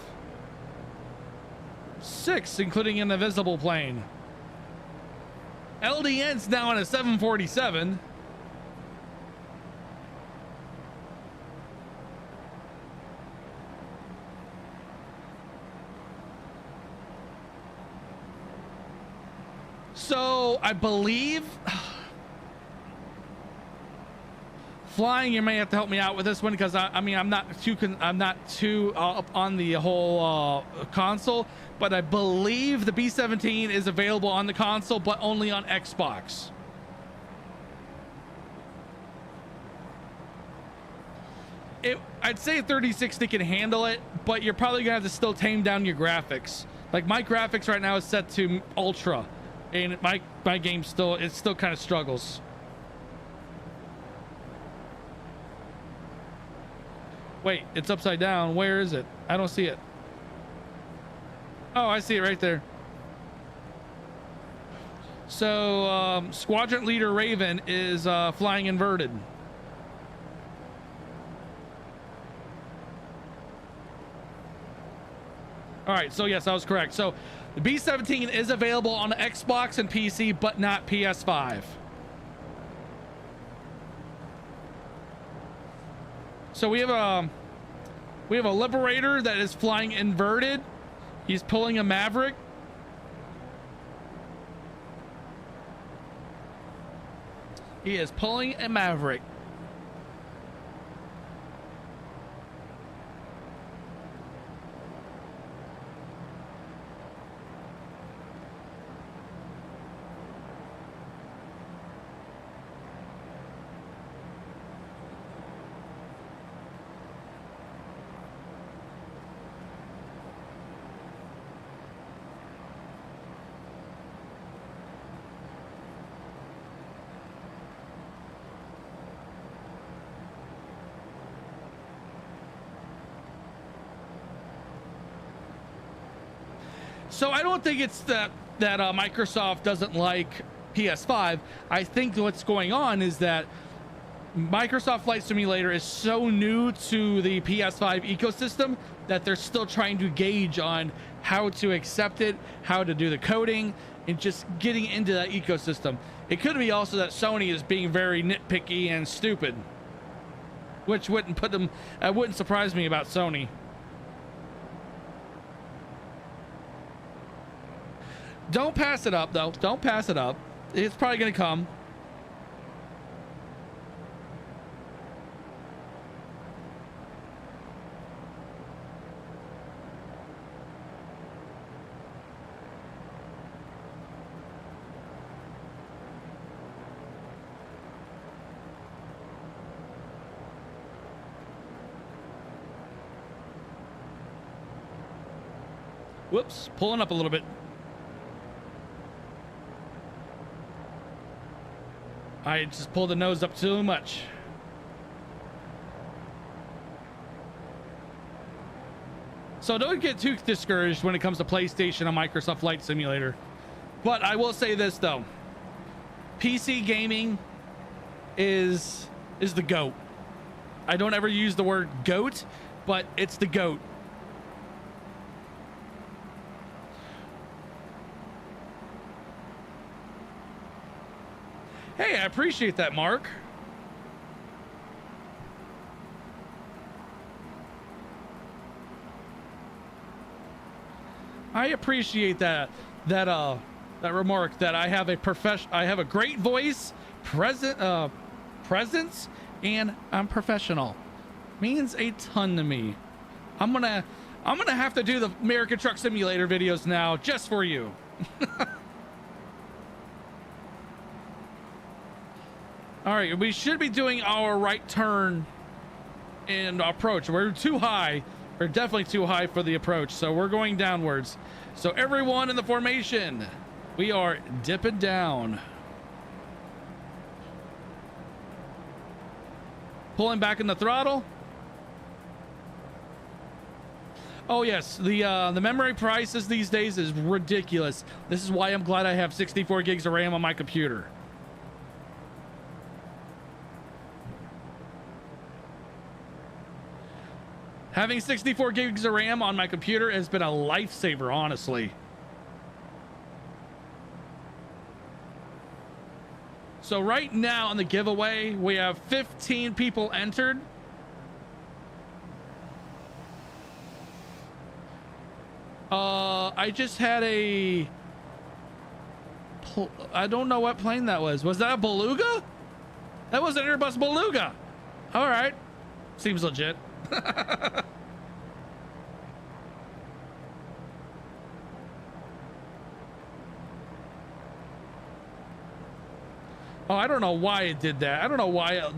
6, including an invisible plane. LDN's now on a 747. So I believe flying, you may have to help me out with this one, because I mean I'm not too up on the whole console, but I believe the B-17 is available on the console, but only on Xbox. I'd say a 3060 can handle it, but you're probably gonna have to still tame down your graphics. Like my graphics right now is set to ultra, and my game still kind of struggles. Wait, it's upside down. Where is it? I don't see it. Oh, I see it right there. So Squadron Leader Raven is flying inverted. All right, so yes, I was correct. So the B-17 is available on Xbox and PC, but not PS5. So we have a Liberator that is flying inverted. He's pulling a Maverick. He is pulling a Maverick. So I don't think it's that Microsoft doesn't like PS5. I think what's going on is that Microsoft Flight Simulator is so new to the PS5 ecosystem that they're still trying to gauge on how to accept it, how to do the coding, and just getting into that ecosystem. It could be also that Sony is being very nitpicky and stupid, which wouldn't surprise me about Sony. Don't pass it up, though. Don't pass it up. It's probably going to come. Whoops, pulling up a little bit. I just pulled the nose up too much. So don't get too discouraged when it comes to PlayStation and Microsoft Flight Simulator. But I will say this though. PC gaming is the GOAT. I don't ever use the word GOAT, but it's the GOAT. Hey, I appreciate that, Mark. I appreciate that remark that I have a great voice, presence, and I'm professional. Means a ton to me. I'm gonna have to do the American Truck Simulator videos now just for you. All right, we should be doing our right turn and approach. We're too high. We're definitely too high for the approach, so we're going downwards. So everyone in the formation, we are dipping down. Pulling back in the throttle. Oh yes, the memory prices these days is ridiculous. This is why I'm glad I have 64 gigs of RAM on my computer. Having 64 gigs of RAM on my computer has been a lifesaver, honestly. So right now on the giveaway, we have 15 people entered. I just had I don't know what plane that was. Was that a Beluga? That was an Airbus Beluga. All right. Seems legit. Oh, I don't know why it did that. I don't know why.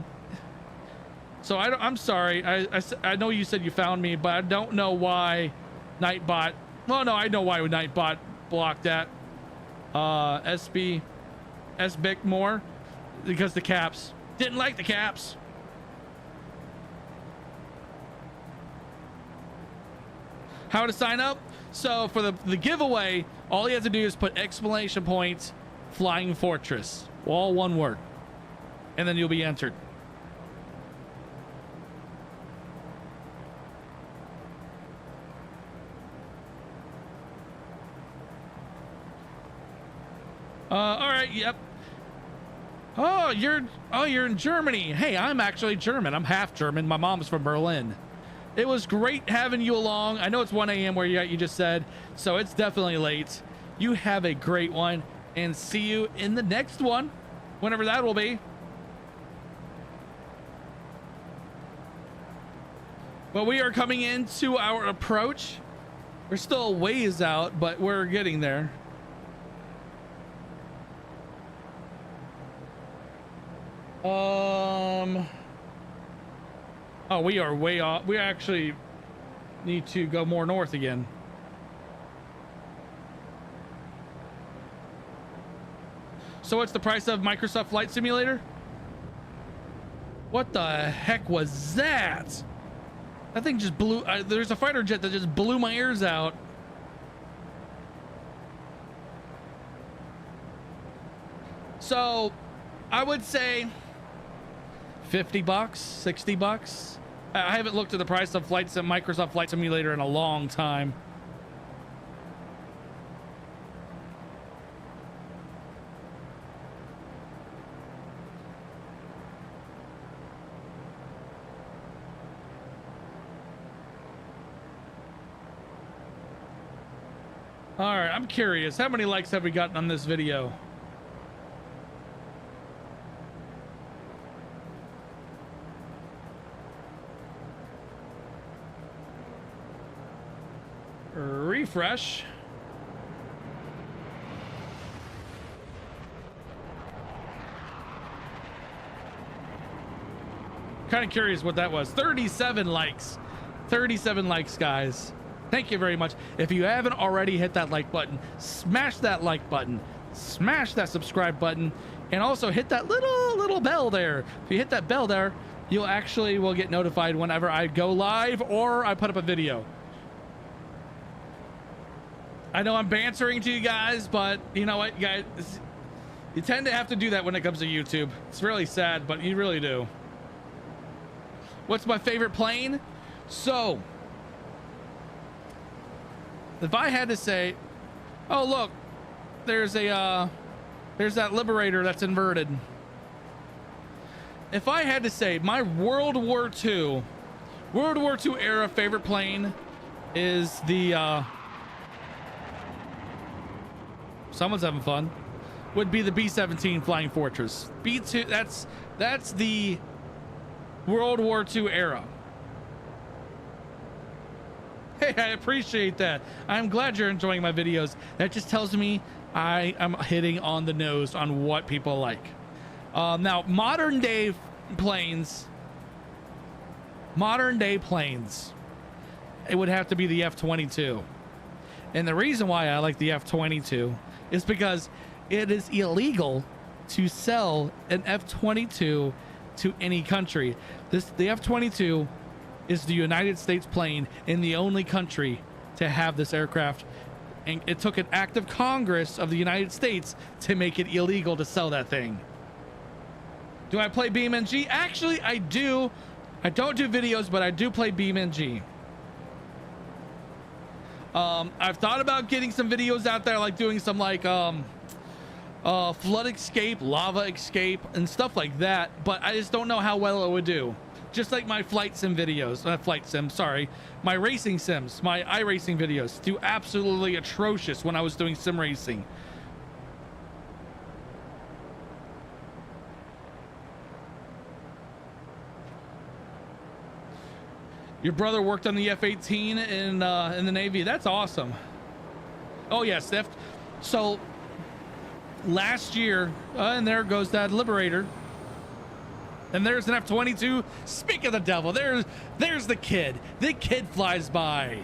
So I'm sorry. I know you said you found me, but I don't know why Nightbot. Well, no, I know why Nightbot blocked that. SBIC more because the caps. Didn't like the caps. How to sign up? So for the giveaway, all you have to do is put exclamation point Flying Fortress, all one word, and then you'll be entered. All right, yep. Oh, you're in Germany. Hey, I'm actually German. I'm half German. My mom's from Berlin. It was great having you along. I know it's 1 a.m. where you just said, so it's definitely late. You have a great one, and see you in the next one, whenever that will be. But we are coming into our approach. We're still a ways out, but we're getting there. Oh, we are way off. We actually need to go more north again. So what's the price of Microsoft Flight Simulator? What the heck was that? That thing just blew. There's a fighter jet that just blew my ears out. So I would say 50 bucks, 60 bucks. I haven't looked at the price of Microsoft Flight Simulator in a long time. All right, I'm curious. How many likes have we gotten on this video? Refresh. Kind of curious what that was. 37 likes. 37 likes, guys. Thank you very much. If you haven't already hit that like button, smash that like button, smash that subscribe button, and also hit that little bell there. If you hit that bell there, you'll actually will get notified whenever I go live or I put up a video. I know I'm bantering to you guys, but you know what, guys, you tend to have to do that when it comes to YouTube. It's really sad, but you really do. What's my favorite plane? So if I had to say, oh look, there's that Liberator that's inverted. If I had to say my World War II era favorite plane is the someone's having fun, would be the B-17 Flying Fortress. B2, that's the World War II era. Hey, I appreciate that. I'm glad you're enjoying my videos. That just tells me I am hitting on the nose on what people like. Now, modern day planes, it would have to be the F-22. And the reason why I like the F-22 is because it is illegal to sell an F-22 to any country. The F-22 is the United States plane in the only country to have this aircraft, and it took an act of Congress of the United States to make it illegal to sell that thing. Do I play BeamNG? Actually, I do. I don't do videos, but I do play BeamNG. I've thought about getting some videos out there, like doing some like flood escape, lava escape, and stuff like that, but I just don't know how well it would do. Just like my flight sim videos, my racing sims, my iRacing videos do absolutely atrocious when I was doing sim racing. Your brother worked on the F-18 in the Navy. That's awesome. Oh yes, so last year, and there goes that Liberator. And there's an F-22. Speak of the devil, there's the kid. The kid flies by.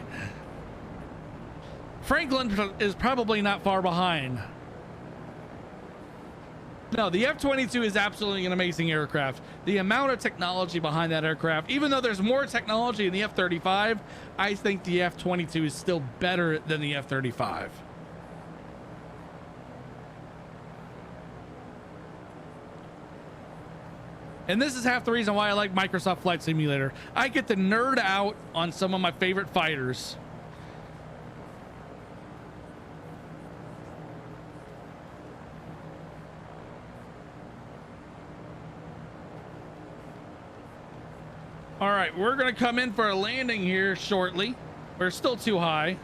Franklin is probably not far behind. No, the F-22 is absolutely an amazing aircraft. The amount of technology behind that aircraft, even though there's more technology in the F-35, I think the F-22 is still better than the F-35. And this is half the reason why I like Microsoft Flight Simulator. I get to nerd out on some of my favorite fighters. All right, we're going to come in for a landing here shortly. We're still too high.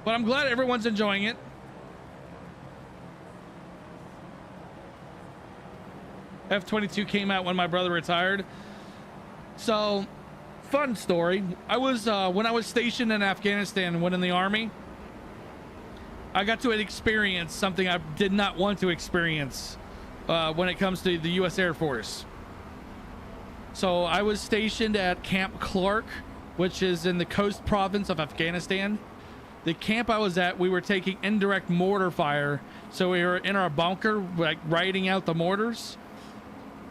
But I'm glad everyone's enjoying it. F-22 came out when my brother retired. So, fun story. I was when I was stationed in Afghanistan, when in the army, I got to experience something I did not want to experience when it comes to the U.S. Air Force. So I was stationed at Camp Clark, which is in the coast province of Afghanistan. The camp I was at, we were taking indirect mortar fire. So we were in our bunker, like riding out the mortars.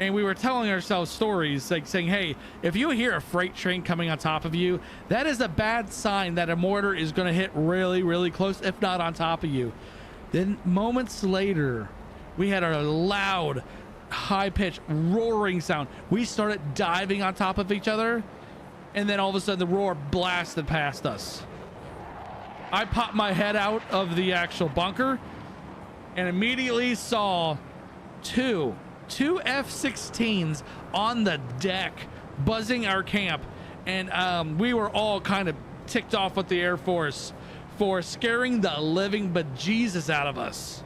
and we were telling ourselves stories like saying, hey, if you hear a freight train coming on top of you, that is a bad sign that a mortar is going to hit really, really close, if not on top of you. Then moments later, we had a loud, high-pitched roaring sound. We started diving on top of each other, and then all of a sudden the roar blasted past us. I popped my head out of the actual bunker and immediately saw two F-16s on the deck buzzing our camp, and we were all kind of ticked off with the Air Force for scaring the living bejesus out of us.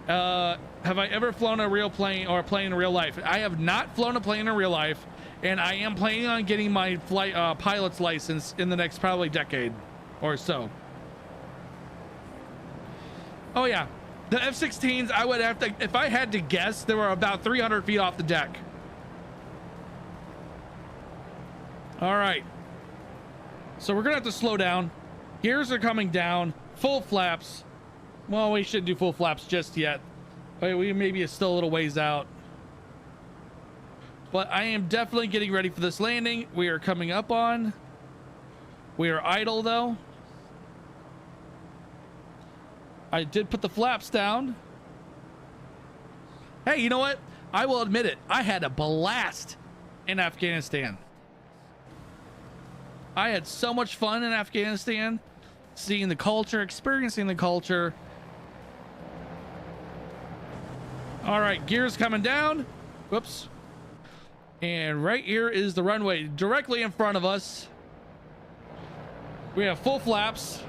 Have I ever flown a real plane or a plane in real life? I have not flown a plane in real life, and I am planning on getting my flight pilot's license in the next probably decade or so. Oh yeah, the F-16s, I would have to, if I had to guess, they were about 300 feet off the deck. All right, so we're gonna have to slow down. Gears are coming down, full flaps. Well, we shouldn't do full flaps just yet. We maybe it's still a little ways out. But I am definitely getting ready for this landing. We are coming up on. We are idle though. I did put the flaps down. Hey, you know what? I will admit it. I had a blast in Afghanistan. I had so much fun in Afghanistan, seeing the culture, experiencing the culture. All right, gears coming down. Whoops. And right here is the runway directly in front of us. We have full flaps.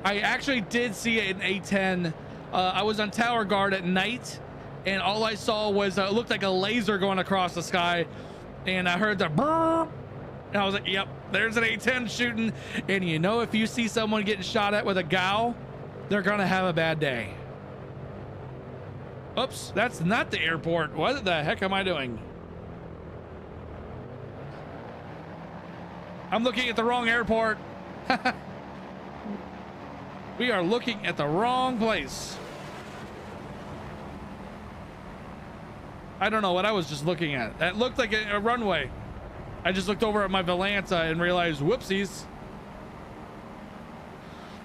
I actually did see an A-10. I was on tower guard at night, and all I saw was it looked like a laser going across the sky, and I heard the brrr, and I was like, yep, there's an A-10 shooting. And you know, if you see someone getting shot at with a GAU, they're gonna have a bad day. Oops, that's not the airport. What the heck am I doing? I'm looking at the wrong airport. We are looking at the wrong place. I don't know what I was just looking at. That looked like a runway. I just looked over at my Volanta and realized, whoopsies.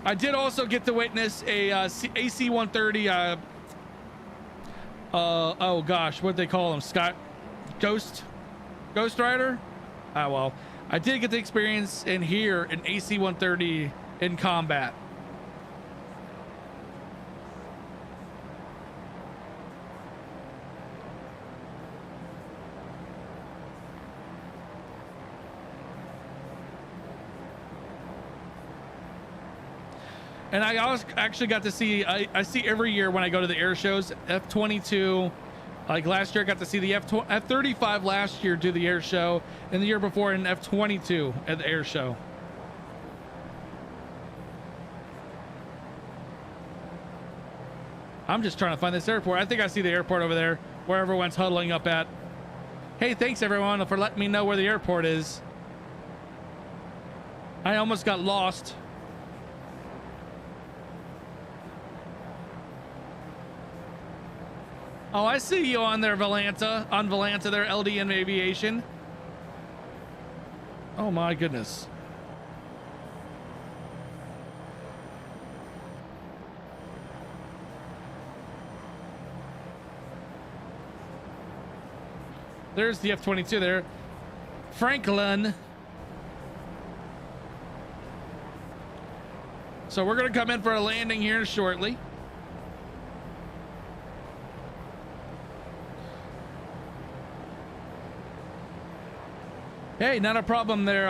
I did also get to witness a AC-130 oh gosh, what they call them, Ghost Rider. Well, I did get the experience and hear an AC-130 in combat. And I also actually got to see, I see every year when I go to the air shows, F-22. Like last year, I got to see the F-35 last year do the air show, and the year before an F-22 at the air show. I'm just trying to find this airport. I think I see the airport over there, where everyone's huddling up at. Hey, thanks everyone for letting me know where the airport is. I almost got lost. Oh, I see you on there, Volanta. On Volanta there, LDN Aviation. Oh my goodness. There's the F-22 there. Franklin. So we're going to come in for a landing here shortly. Hey, not a problem there,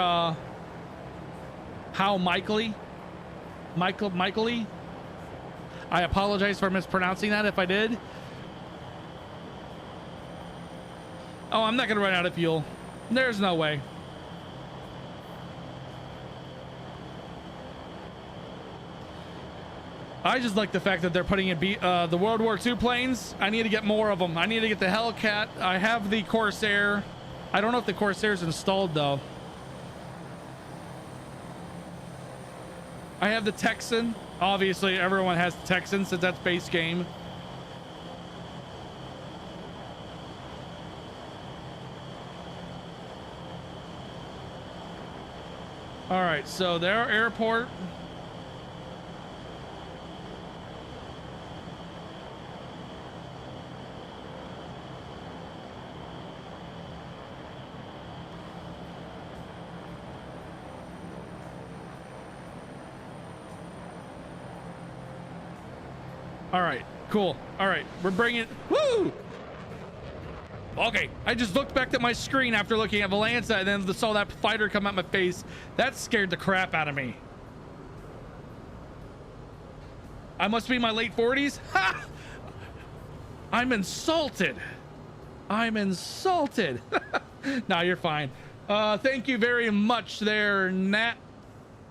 how Michaely? Michaely? I apologize for mispronouncing that if I did. Oh, I'm not gonna run out of fuel. There's no way. I just like the fact that they're putting in the World War II planes. I need to get more of them. I need to get the Hellcat. I have the Corsair. I don't know if the Corsair's installed though. I have the Texan. Obviously, everyone has Texans since that's base game. All right, so their airport. All right, cool. All right, we're bringing. Woo! Okay, I just looked back at my screen after looking at Valanza and then saw that fighter come at my face. That scared the crap out of me. I must be in my late 40s. Ha! I'm insulted. I'm insulted. No, you're fine. Thank you very much there, Nat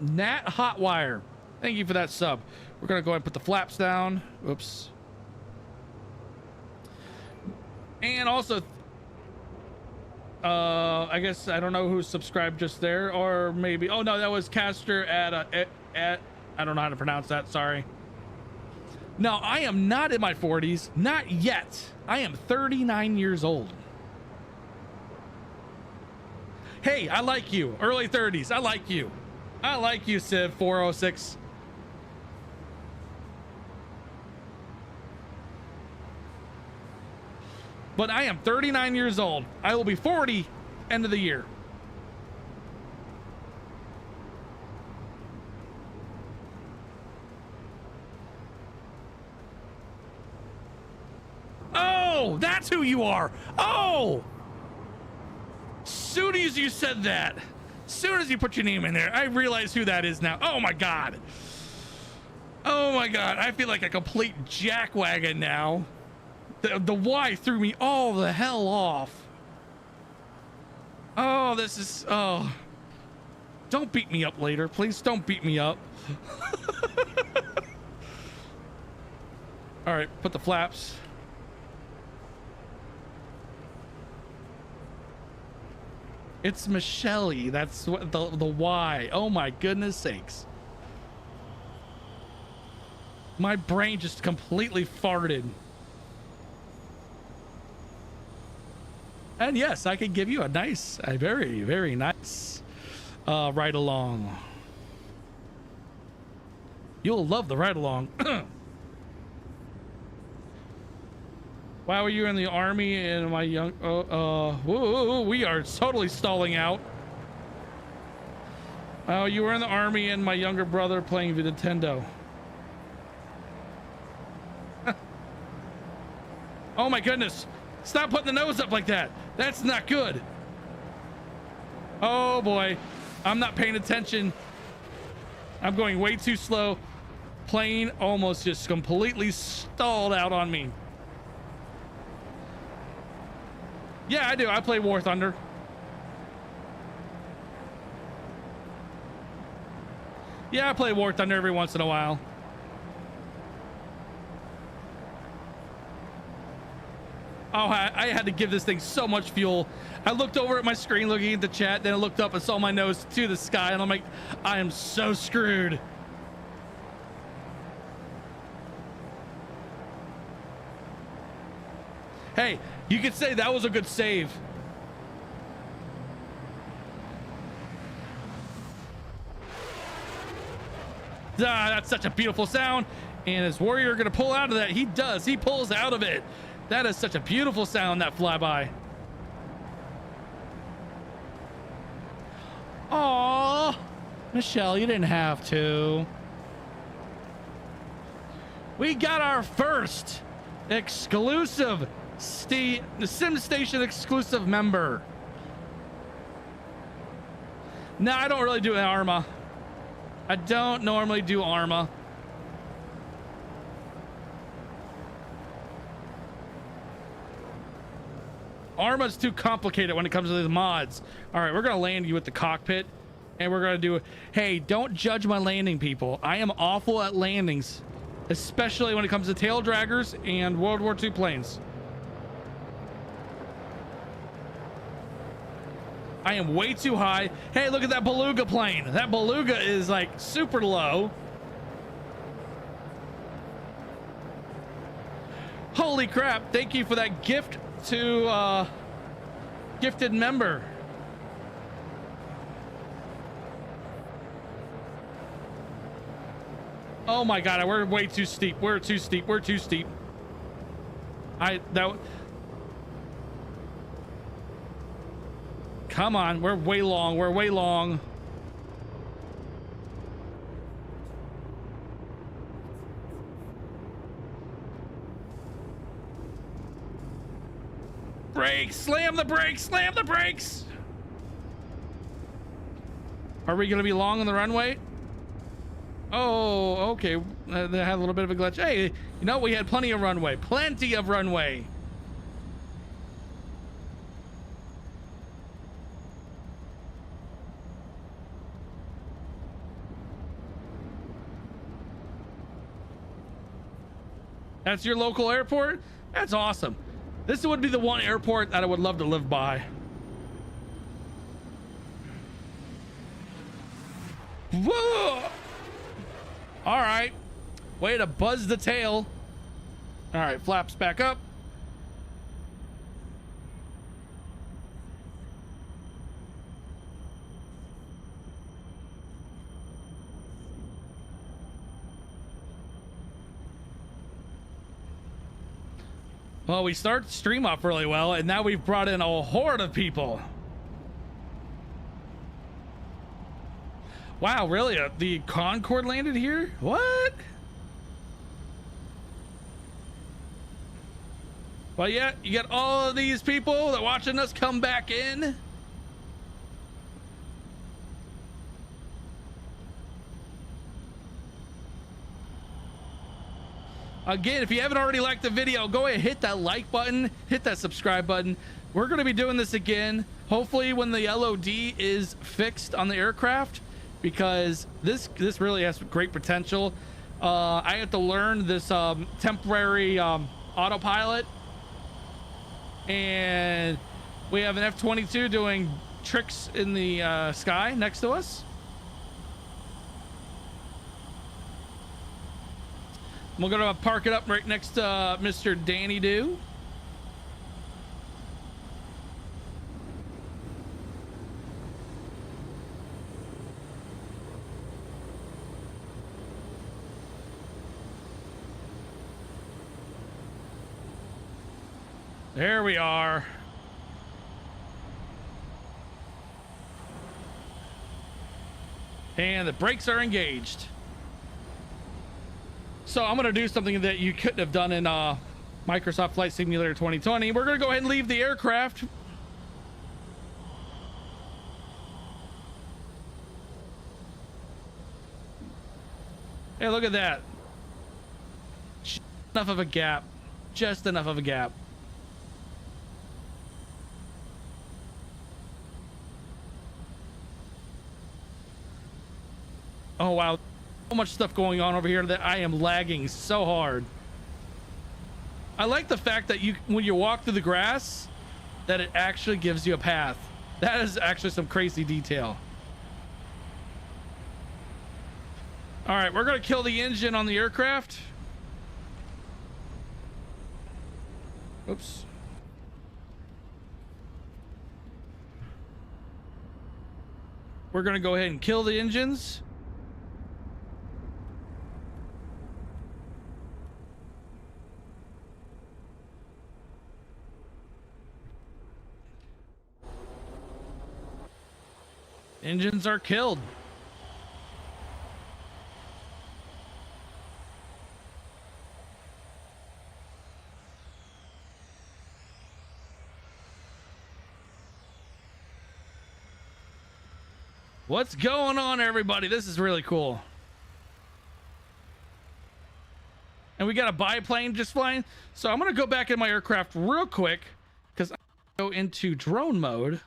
Hotwire. Thank you for that sub. We're gonna go ahead and put the flaps down. Oops. And also, I guess I don't know who subscribed just there, or maybe. Oh no, that was Caster at I don't know how to pronounce that. Sorry. No, I am not in my 40s. Not yet. I am 39 years old. Hey, I like you. Early 30s. I like you. I like you, Civ 406. But I am 39 years old. I will be 40 end of the year. Oh, that's who you are. Oh, soon as you said that, soon as you put your name in there, I realize who that is now. Oh my God. Oh my God. I feel like a complete jackwagon now. The Y threw me all the hell off. Oh, this is, oh. Don't beat me up later. Please don't beat me up. All right, put the flaps. It's Michelle. That's what the Y. Oh my goodness sakes. My brain just completely farted. And yes, I can give you a nice, a very, very nice ride along. You'll love the ride along. Why were you in the army and my young? Whoa, we are totally stalling out. Oh, you were in the army and my younger brother playing the Nintendo. Oh my goodness. Stop putting the nose up like that. That's not good. Oh boy. I'm not paying attention. I'm going way too slow. Plane almost just completely stalled out on me. Yeah, I do. I play War Thunder. Yeah, I play War Thunder every once in a while. Oh, I had to give this thing so much fuel. I looked over at my screen looking at the chat, then I looked up and saw my nose to the sky, and I'm like, I am so screwed. Hey, you could say that was a good save. Ah, that's such a beautiful sound. And is Warrior gonna pull out of that? He does. He pulls out of it. That is such a beautiful sound, that flyby. Aww, Michelle, you didn't have to. We got our first exclusive Sim Station exclusive member. No, I don't really do Arma. I don't normally do Arma. Arma's too complicated when it comes to these mods. All right, we're gonna land you with the cockpit, and we're gonna do. Hey, don't judge my landing, people. I am awful at landings, especially when it comes to tail draggers and World War II planes. I am way too high. Hey, look at that Beluga plane. That Beluga is like super low. Holy crap. Thank you for that gift to gifted member. Oh my god, we're way too steep. We're too steep. We're too steep. Come on, we're way long. We're way long. Brakes! Slam the brakes! Slam the brakes! Are we gonna be long on the runway? Oh, okay. They had a little bit of a glitch. Hey, you know, we had plenty of runway. Plenty of runway. That's your local airport? That's awesome. This would be the one airport that I would love to live by. Whoa! All right. Way to buzz the tail. All right, flaps back up. Well, we start the stream off really well, and now we've brought in a horde of people. Wow, really? The Concorde landed here? What? But yeah, you got all of these people that are watching us come back in. Again, if you haven't already liked the video, go ahead and hit that like button, hit that subscribe button. We're going to be doing this again, hopefully when the LOD is fixed on the aircraft, because this really has great potential. I have to learn this temporary autopilot, and we have an F-22 doing tricks in the sky next to us. We're gonna park it up right next to Mr. Danny Doo. There we are. And the brakes are engaged. So I'm going to do something that you couldn't have done in Microsoft Flight Simulator 2020. We're going to go ahead and leave the aircraft. Hey, look at that. Just enough of a gap. Just enough of a gap. Oh, wow. So much stuff going on over here that I am lagging so hard. I like the fact that when you walk through the grass, that it actually gives you a path. That is actually some crazy detail. All right, we're gonna kill the engine on the aircraft. Oops. We're gonna go ahead and kill the engines. Engines are killed. What's going on, everybody? This is really cool. And we got a biplane just flying. So I'm going to go back in my aircraft real quick because I'm going to go into drone mode.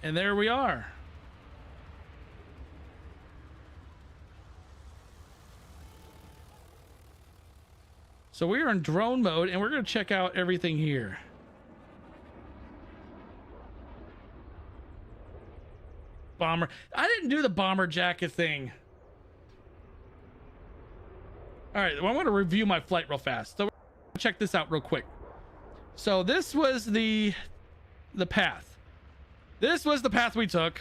And there we are. So we are in drone mode and we're going to check out everything here. bomber. I didn't do the bomber jacket thing. All right, well, I want to review my flight real fast. So check this out real quick. So this was the path. This was the path we took.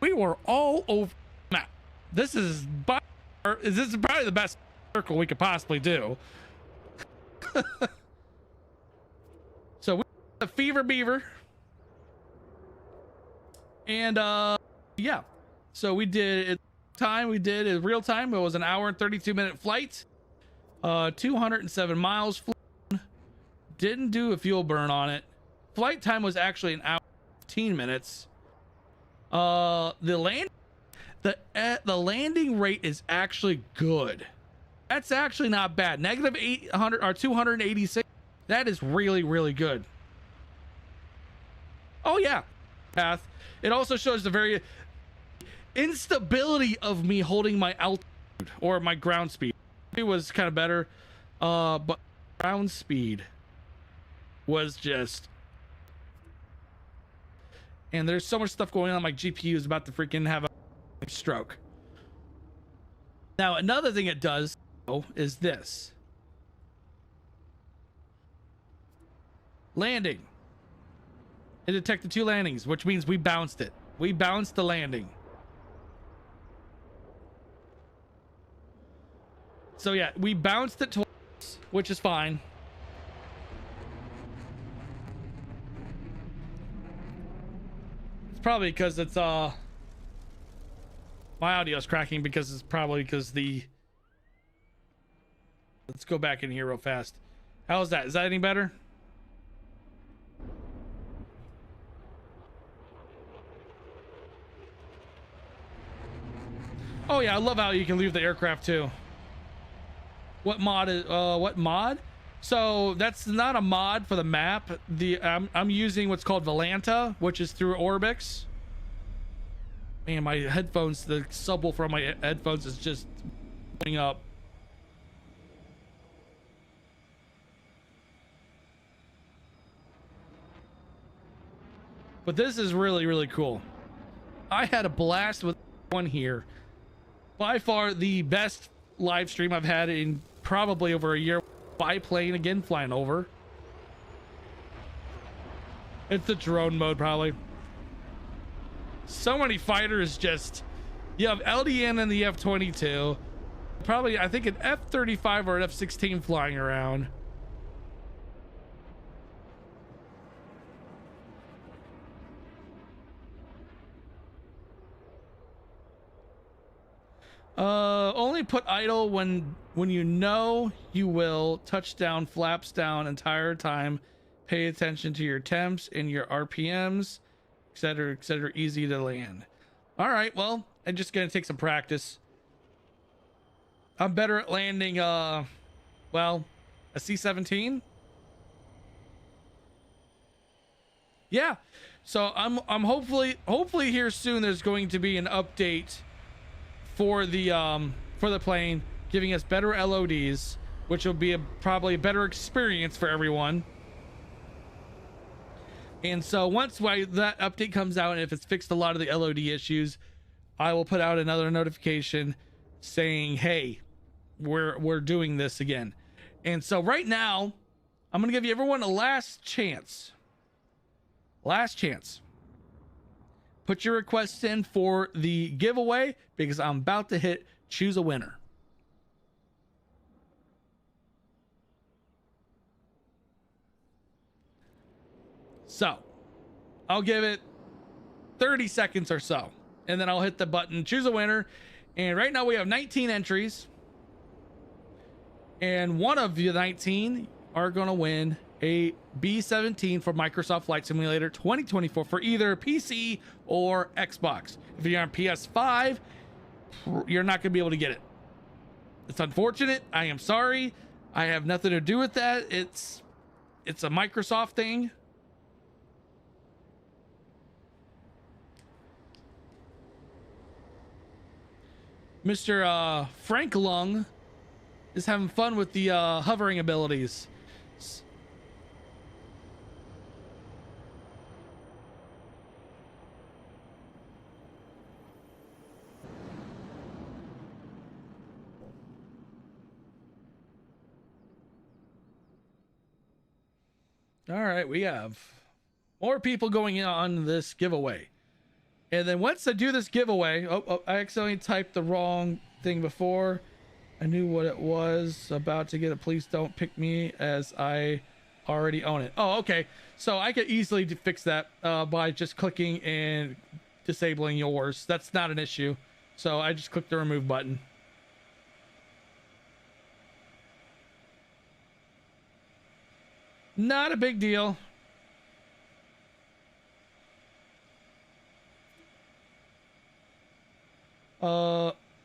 We were all over the map. This is probably the best circle we could possibly do. So we the Fever Beaver. And yeah. So we did it time. We did it real time. It was an hour and 32-minute flight. 207 miles flown. Didn't do a fuel burn on it. Flight time was actually an hour and 15 minutes. The landing rate is actually good. That's actually not bad. Negative 800 or 286. That is really, really good. Oh yeah, path. It also shows the very instability of me holding my altitude or my ground speed. It was kind of better, but ground speed was just. And there's so much stuff going on. My GPU is about to freaking have a stroke. Now, another thing it does is this. Landing. It detected 2 landings, which means we bounced it. We bounced the landing. So yeah, we bounced it twice, which is fine. It's probably because it's my audio is cracking because it's probably because the. Let's go back in here real fast. How's that? Is that any better? Oh yeah, I love how you can leave the aircraft too. What mod is what mod? So that's not a mod for the map. I'm using what's called Volanta, which is through Orbix. Man, my headphones, the subwoofer on my headphones is just going up. But this is really, really cool. I had a blast with one here. By far the best live stream I've had in probably over a year. Biplane again flying over. It's the drone mode probably. So many fighters just. You have LDN and the F-22. Probably I think an F-35 or an F-16 flying around. Only put idle when you know you will. Touchdown, flaps down entire time. Pay attention to your temps and your RPMs, etc., etc. Easy to land. All right, well, I'm just gonna take some practice. I'm better at landing well, a C-17. Yeah. So I'm hopefully here soon there's going to be an update for the plane, giving us better LODs, which will be probably a better experience for everyone. And so once that update comes out, and if it's fixed a lot of the LOD issues, I will put out another notification saying, hey, we're doing this again. And so right now, I'm gonna give you everyone a last chance. Last chance. Put your requests in for the giveaway because I'm about to hit choose a winner. So I'll give it 30 seconds or so, and then I'll hit the button choose a winner. And right now we have 19 entries, and one of the 19 are going to win a B-17 for Microsoft Flight Simulator 2024 for either PC or Xbox. If you're on PS5, you're not going to be able to get it. It's unfortunate. I am sorry. I have nothing to do with that. It's a Microsoft thing. Mr. Frank Lung is having fun with the hovering abilities. All right, we have more people going in on this giveaway. And then once I do this giveaway, I accidentally typed the wrong thing before. I knew what it was. About to get it. Please don't pick me as I already own it. Oh, okay. So I could easily fix that by just clicking and disabling yours. That's not an issue. So I just click the remove button. Not a big deal.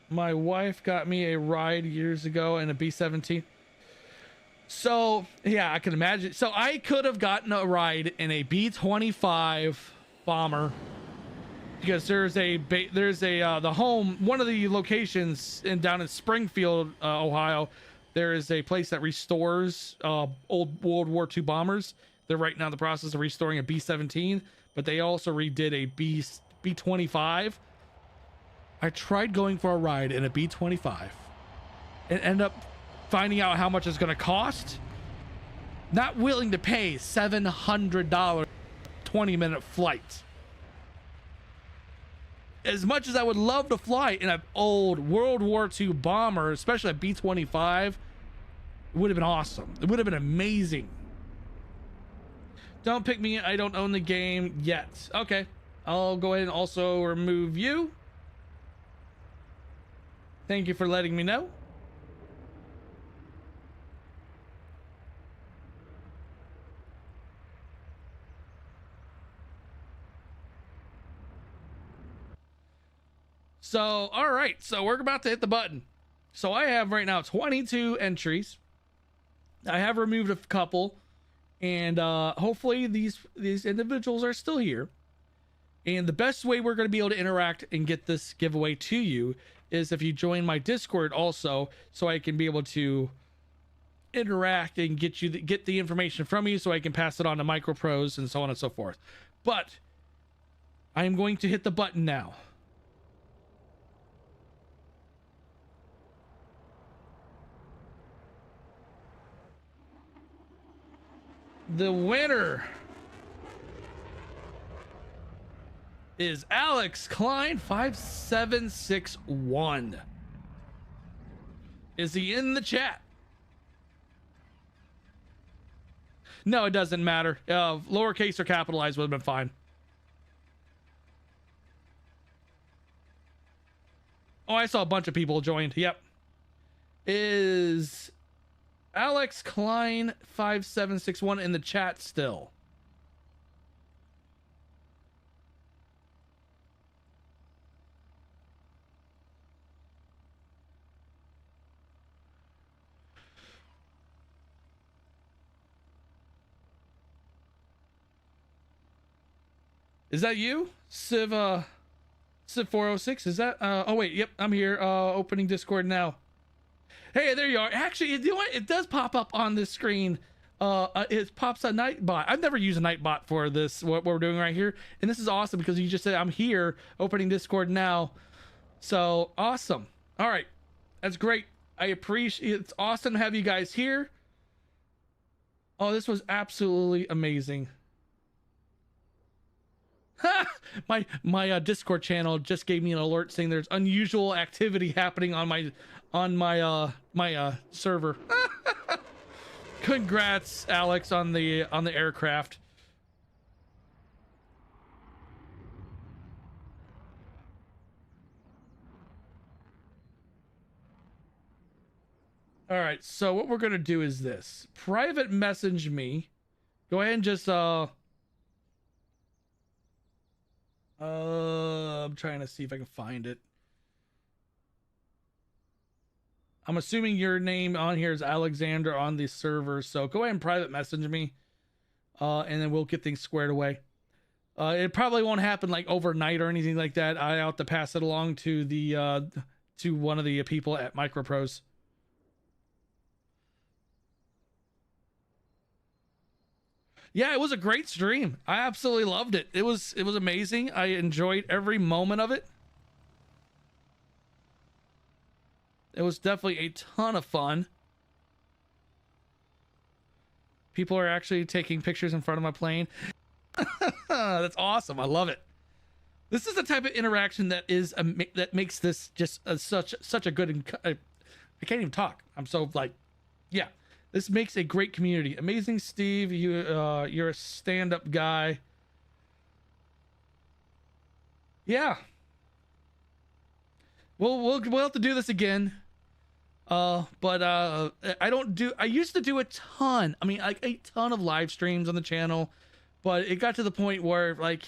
My wife got me a ride years ago in a B-17. So yeah, I can imagine. So I could have gotten a ride in a B-25 bomber because there's the home, one of the locations down in Springfield, Ohio. There is a place that restores old World War II bombers. They're right now in the process of restoring a B-17, but they also redid a B-25. I tried going for a ride in a B-25 and end up finding out how much it's going to cost. Not willing to pay $700 20-minute flight. As much as I would love to fly in an old World War II bomber, especially a B-25, it would have been awesome. It would have been amazing. Don't pick me. I don't own the game yet. Okay. I'll go ahead and also remove you. Thank you for letting me know. So, all right. So we're about to hit the button. So I have right now 22 entries. I have removed a couple, and hopefully these individuals are still here. And the best way we're going to be able to interact and get this giveaway to you is if you join my Discord also, so I can be able to interact and get the information from you, so I can pass it on to MicroProse and so on and so forth. But I am going to hit the button now. The winner is Alex Klein 5761. Is he in the chat? No, it doesn't matter. Lowercase or capitalized would have been fine. Oh, I saw a bunch of people joined. Yep. Is Alex Klein 5761 in the chat still? Is that you? Civ 406? Is that oh wait, yep, I'm here. Opening Discord now. Hey, there you are. Actually, you know what? It does pop up on this screen. It pops a Nightbot. I've never used a Nightbot for this, what we're doing right here. And this is awesome because you just said I'm here, opening Discord now. So awesome. All right. That's great. I appreciate it. It's awesome to have you guys here. Oh, this was absolutely amazing. My Discord channel just gave me an alert saying there's unusual activity happening on my server. Congrats, Alex, on the aircraft. All right, so what we're gonna do is this: private message me. Go ahead and just I'm trying to see if I can find it. I'm assuming your name on here is Alexander on the server, so go ahead and private message me, and then we'll get things squared away. It probably won't happen like overnight or anything like that. I have to pass it along to the to one of the people at MicroProse. Yeah, it was a great stream. I absolutely loved it. It was amazing. I enjoyed every moment of it. It was definitely a ton of fun. People are actually taking pictures in front of my plane. That's awesome. I love it. This is the type of interaction that is that makes this just such a good. I can't even talk. I'm so like, yeah. This makes a great community. Amazing, Steve. You're a stand-up guy. Yeah. We'll have to do this again. But I used to do a ton. I mean, like a ton of live streams on the channel, but it got to the point where like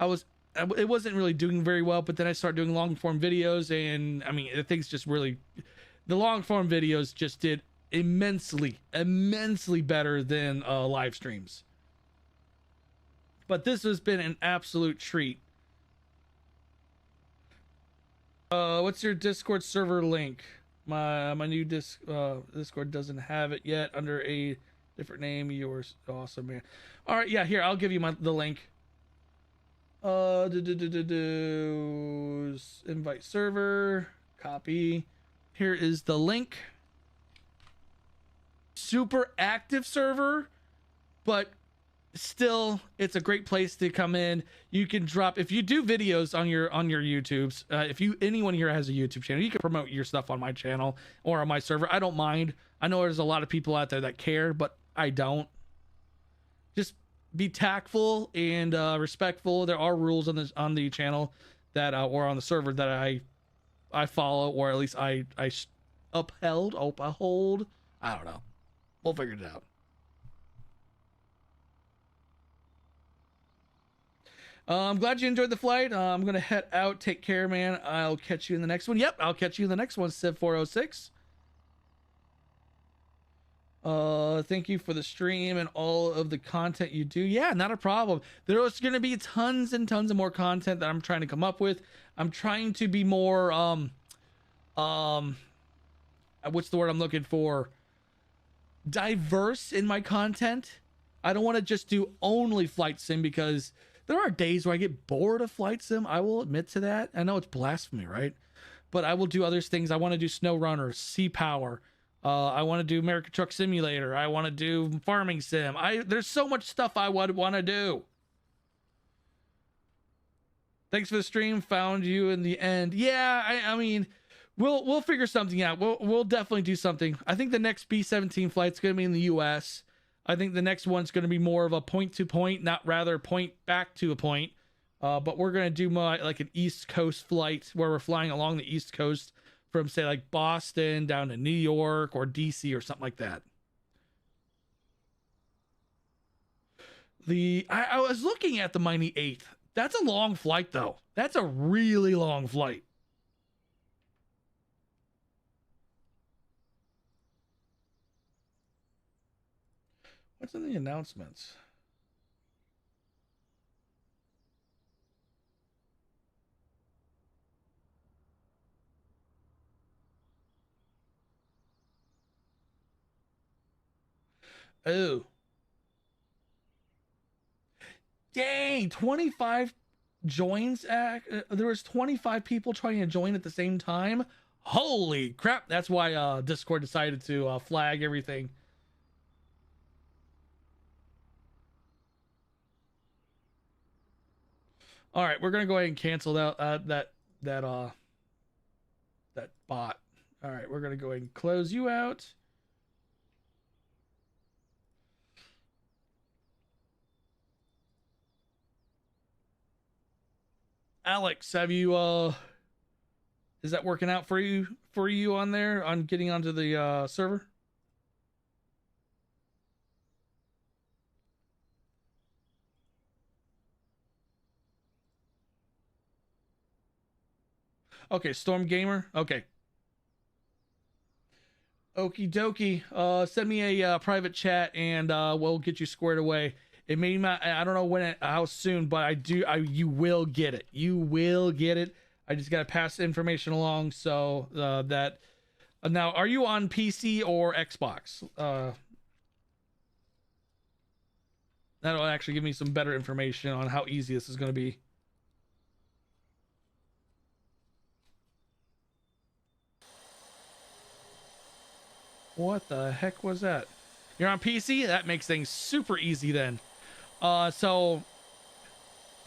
it wasn't really doing very well. But then I started doing long form videos, and I mean, things just really, the long form videos just did immensely better than live streams. But this has been an absolute treat. What's your Discord server link? My new Discord doesn't have it yet under a different name. Yours awesome, man. All right, yeah, here I'll give you the link. Invite server, copy. Here is the link. Super active server, but still it's a great place to come in. You can drop, if you do videos on your YouTubes, if anyone here has a YouTube channel, you can promote your stuff on my channel or on my server. I don't mind. I know there's a lot of people out there that care, but I don't. Just be tactful and respectful. There are rules on the channel that or on the server that I follow, or at least I uphold. I don't know. We'll figure it out. I'm glad you enjoyed the flight. I'm gonna head out. Take care, man. I'll catch you in the next one. Yep, I'll catch you in the next one, Civ 406. Thank you for the stream and all of the content you do. Yeah, not a problem. There's gonna be tons and tons of more content that I'm trying to come up with. I'm trying to be more what's the word I'm looking for? Diverse in my content. I don't want to just do only flight sim, because there are days where I get bored of flight sim. I will admit to that. I know it's blasphemy, right? But I will do other things. I want to do snow runners, sea power. I want to do American Truck Simulator. I want to do farming sim. There's so much stuff I would want to do. Thanks for the stream. Found you in the end. Yeah, I mean, we'll figure something out. We'll definitely do something. I think the next B-17 flight's going to be in the US. I think the next one's going to be more of a point to point, not rather point back to a point. But we're going to do more like an East Coast flight where we're flying along the East Coast from, say, like Boston down to New York or DC or something like that. I was looking at the Mighty 8th. That's a long flight, though. That's a really long flight. What's in the announcements? Oh. Dang, 25 joins. There was 25 people trying to join at the same time. Holy crap. That's why Discord decided to flag everything. All right, we're gonna go ahead and cancel that bot. All right, we're gonna go ahead and close you out. Alex, have you is that working out for you on there on getting onto the server? Okay, Storm Gamer. Okay. Okie dokie. Send me a private chat and we'll get you squared away. It may not, I don't know how soon, but you will get it. You will get it. I just got to pass information along so that now, are you on PC or Xbox? That'll actually give me some better information on how easy this is going to be. What the heck was that? You're on PC? That makes things super easy then. So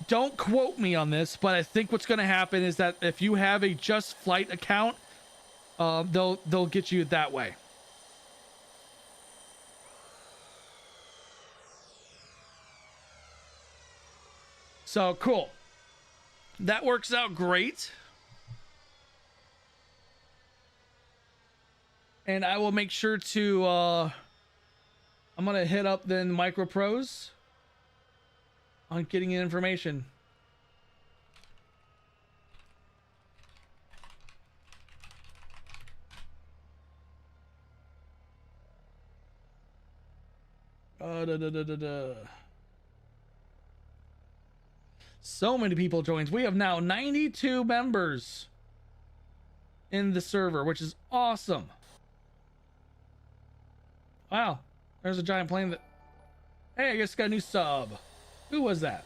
don't quote me on this, but I think what's going to happen is that if you have a Just Flight account, they'll get you that way. So cool. That works out great. And I will make sure to I'm gonna hit up then MicroProse on getting information. So many people joined. We have now 92 members in the server, which is awesome. Wow, there's a giant plane that... Hey, I just got a new sub. Who was that?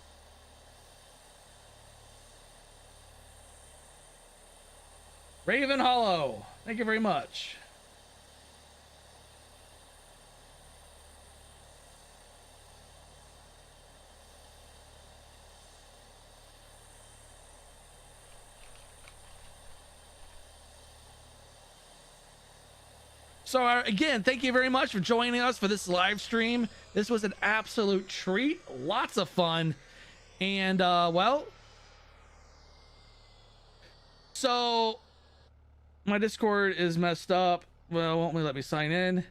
Raven Hollow. Thank you very much. So again, thank you very much for joining us for this live stream. This was an absolute treat. Lots of fun. And, well, so my Discord is messed up. Well, won't let me sign in.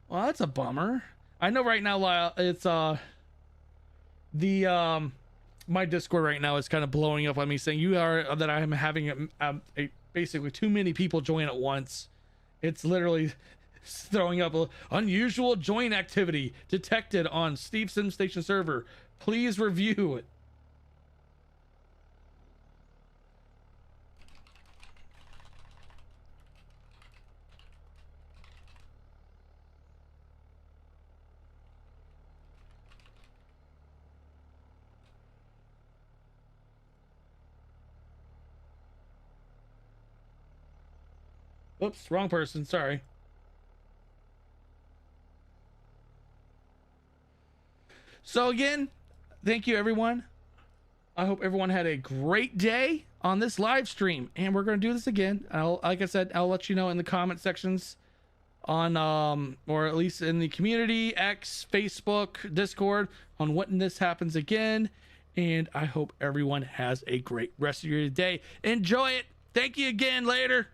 Well, that's a bummer. I know right now it's, my Discord right now is kind of blowing up on me saying that I'm having basically too many people join at once. It's literally throwing up unusual join activity detected on Steve SimStation server. Please review it. Oops, wrong person. Sorry. So again, thank you everyone. I hope everyone had a great day on this live stream, and we're going to do this again. Like I said, I'll let you know in the comment sections on or at least in the community, X, Facebook, Discord, on when this happens again. And I hope everyone has a great rest of your day. Enjoy it. Thank you again. Later.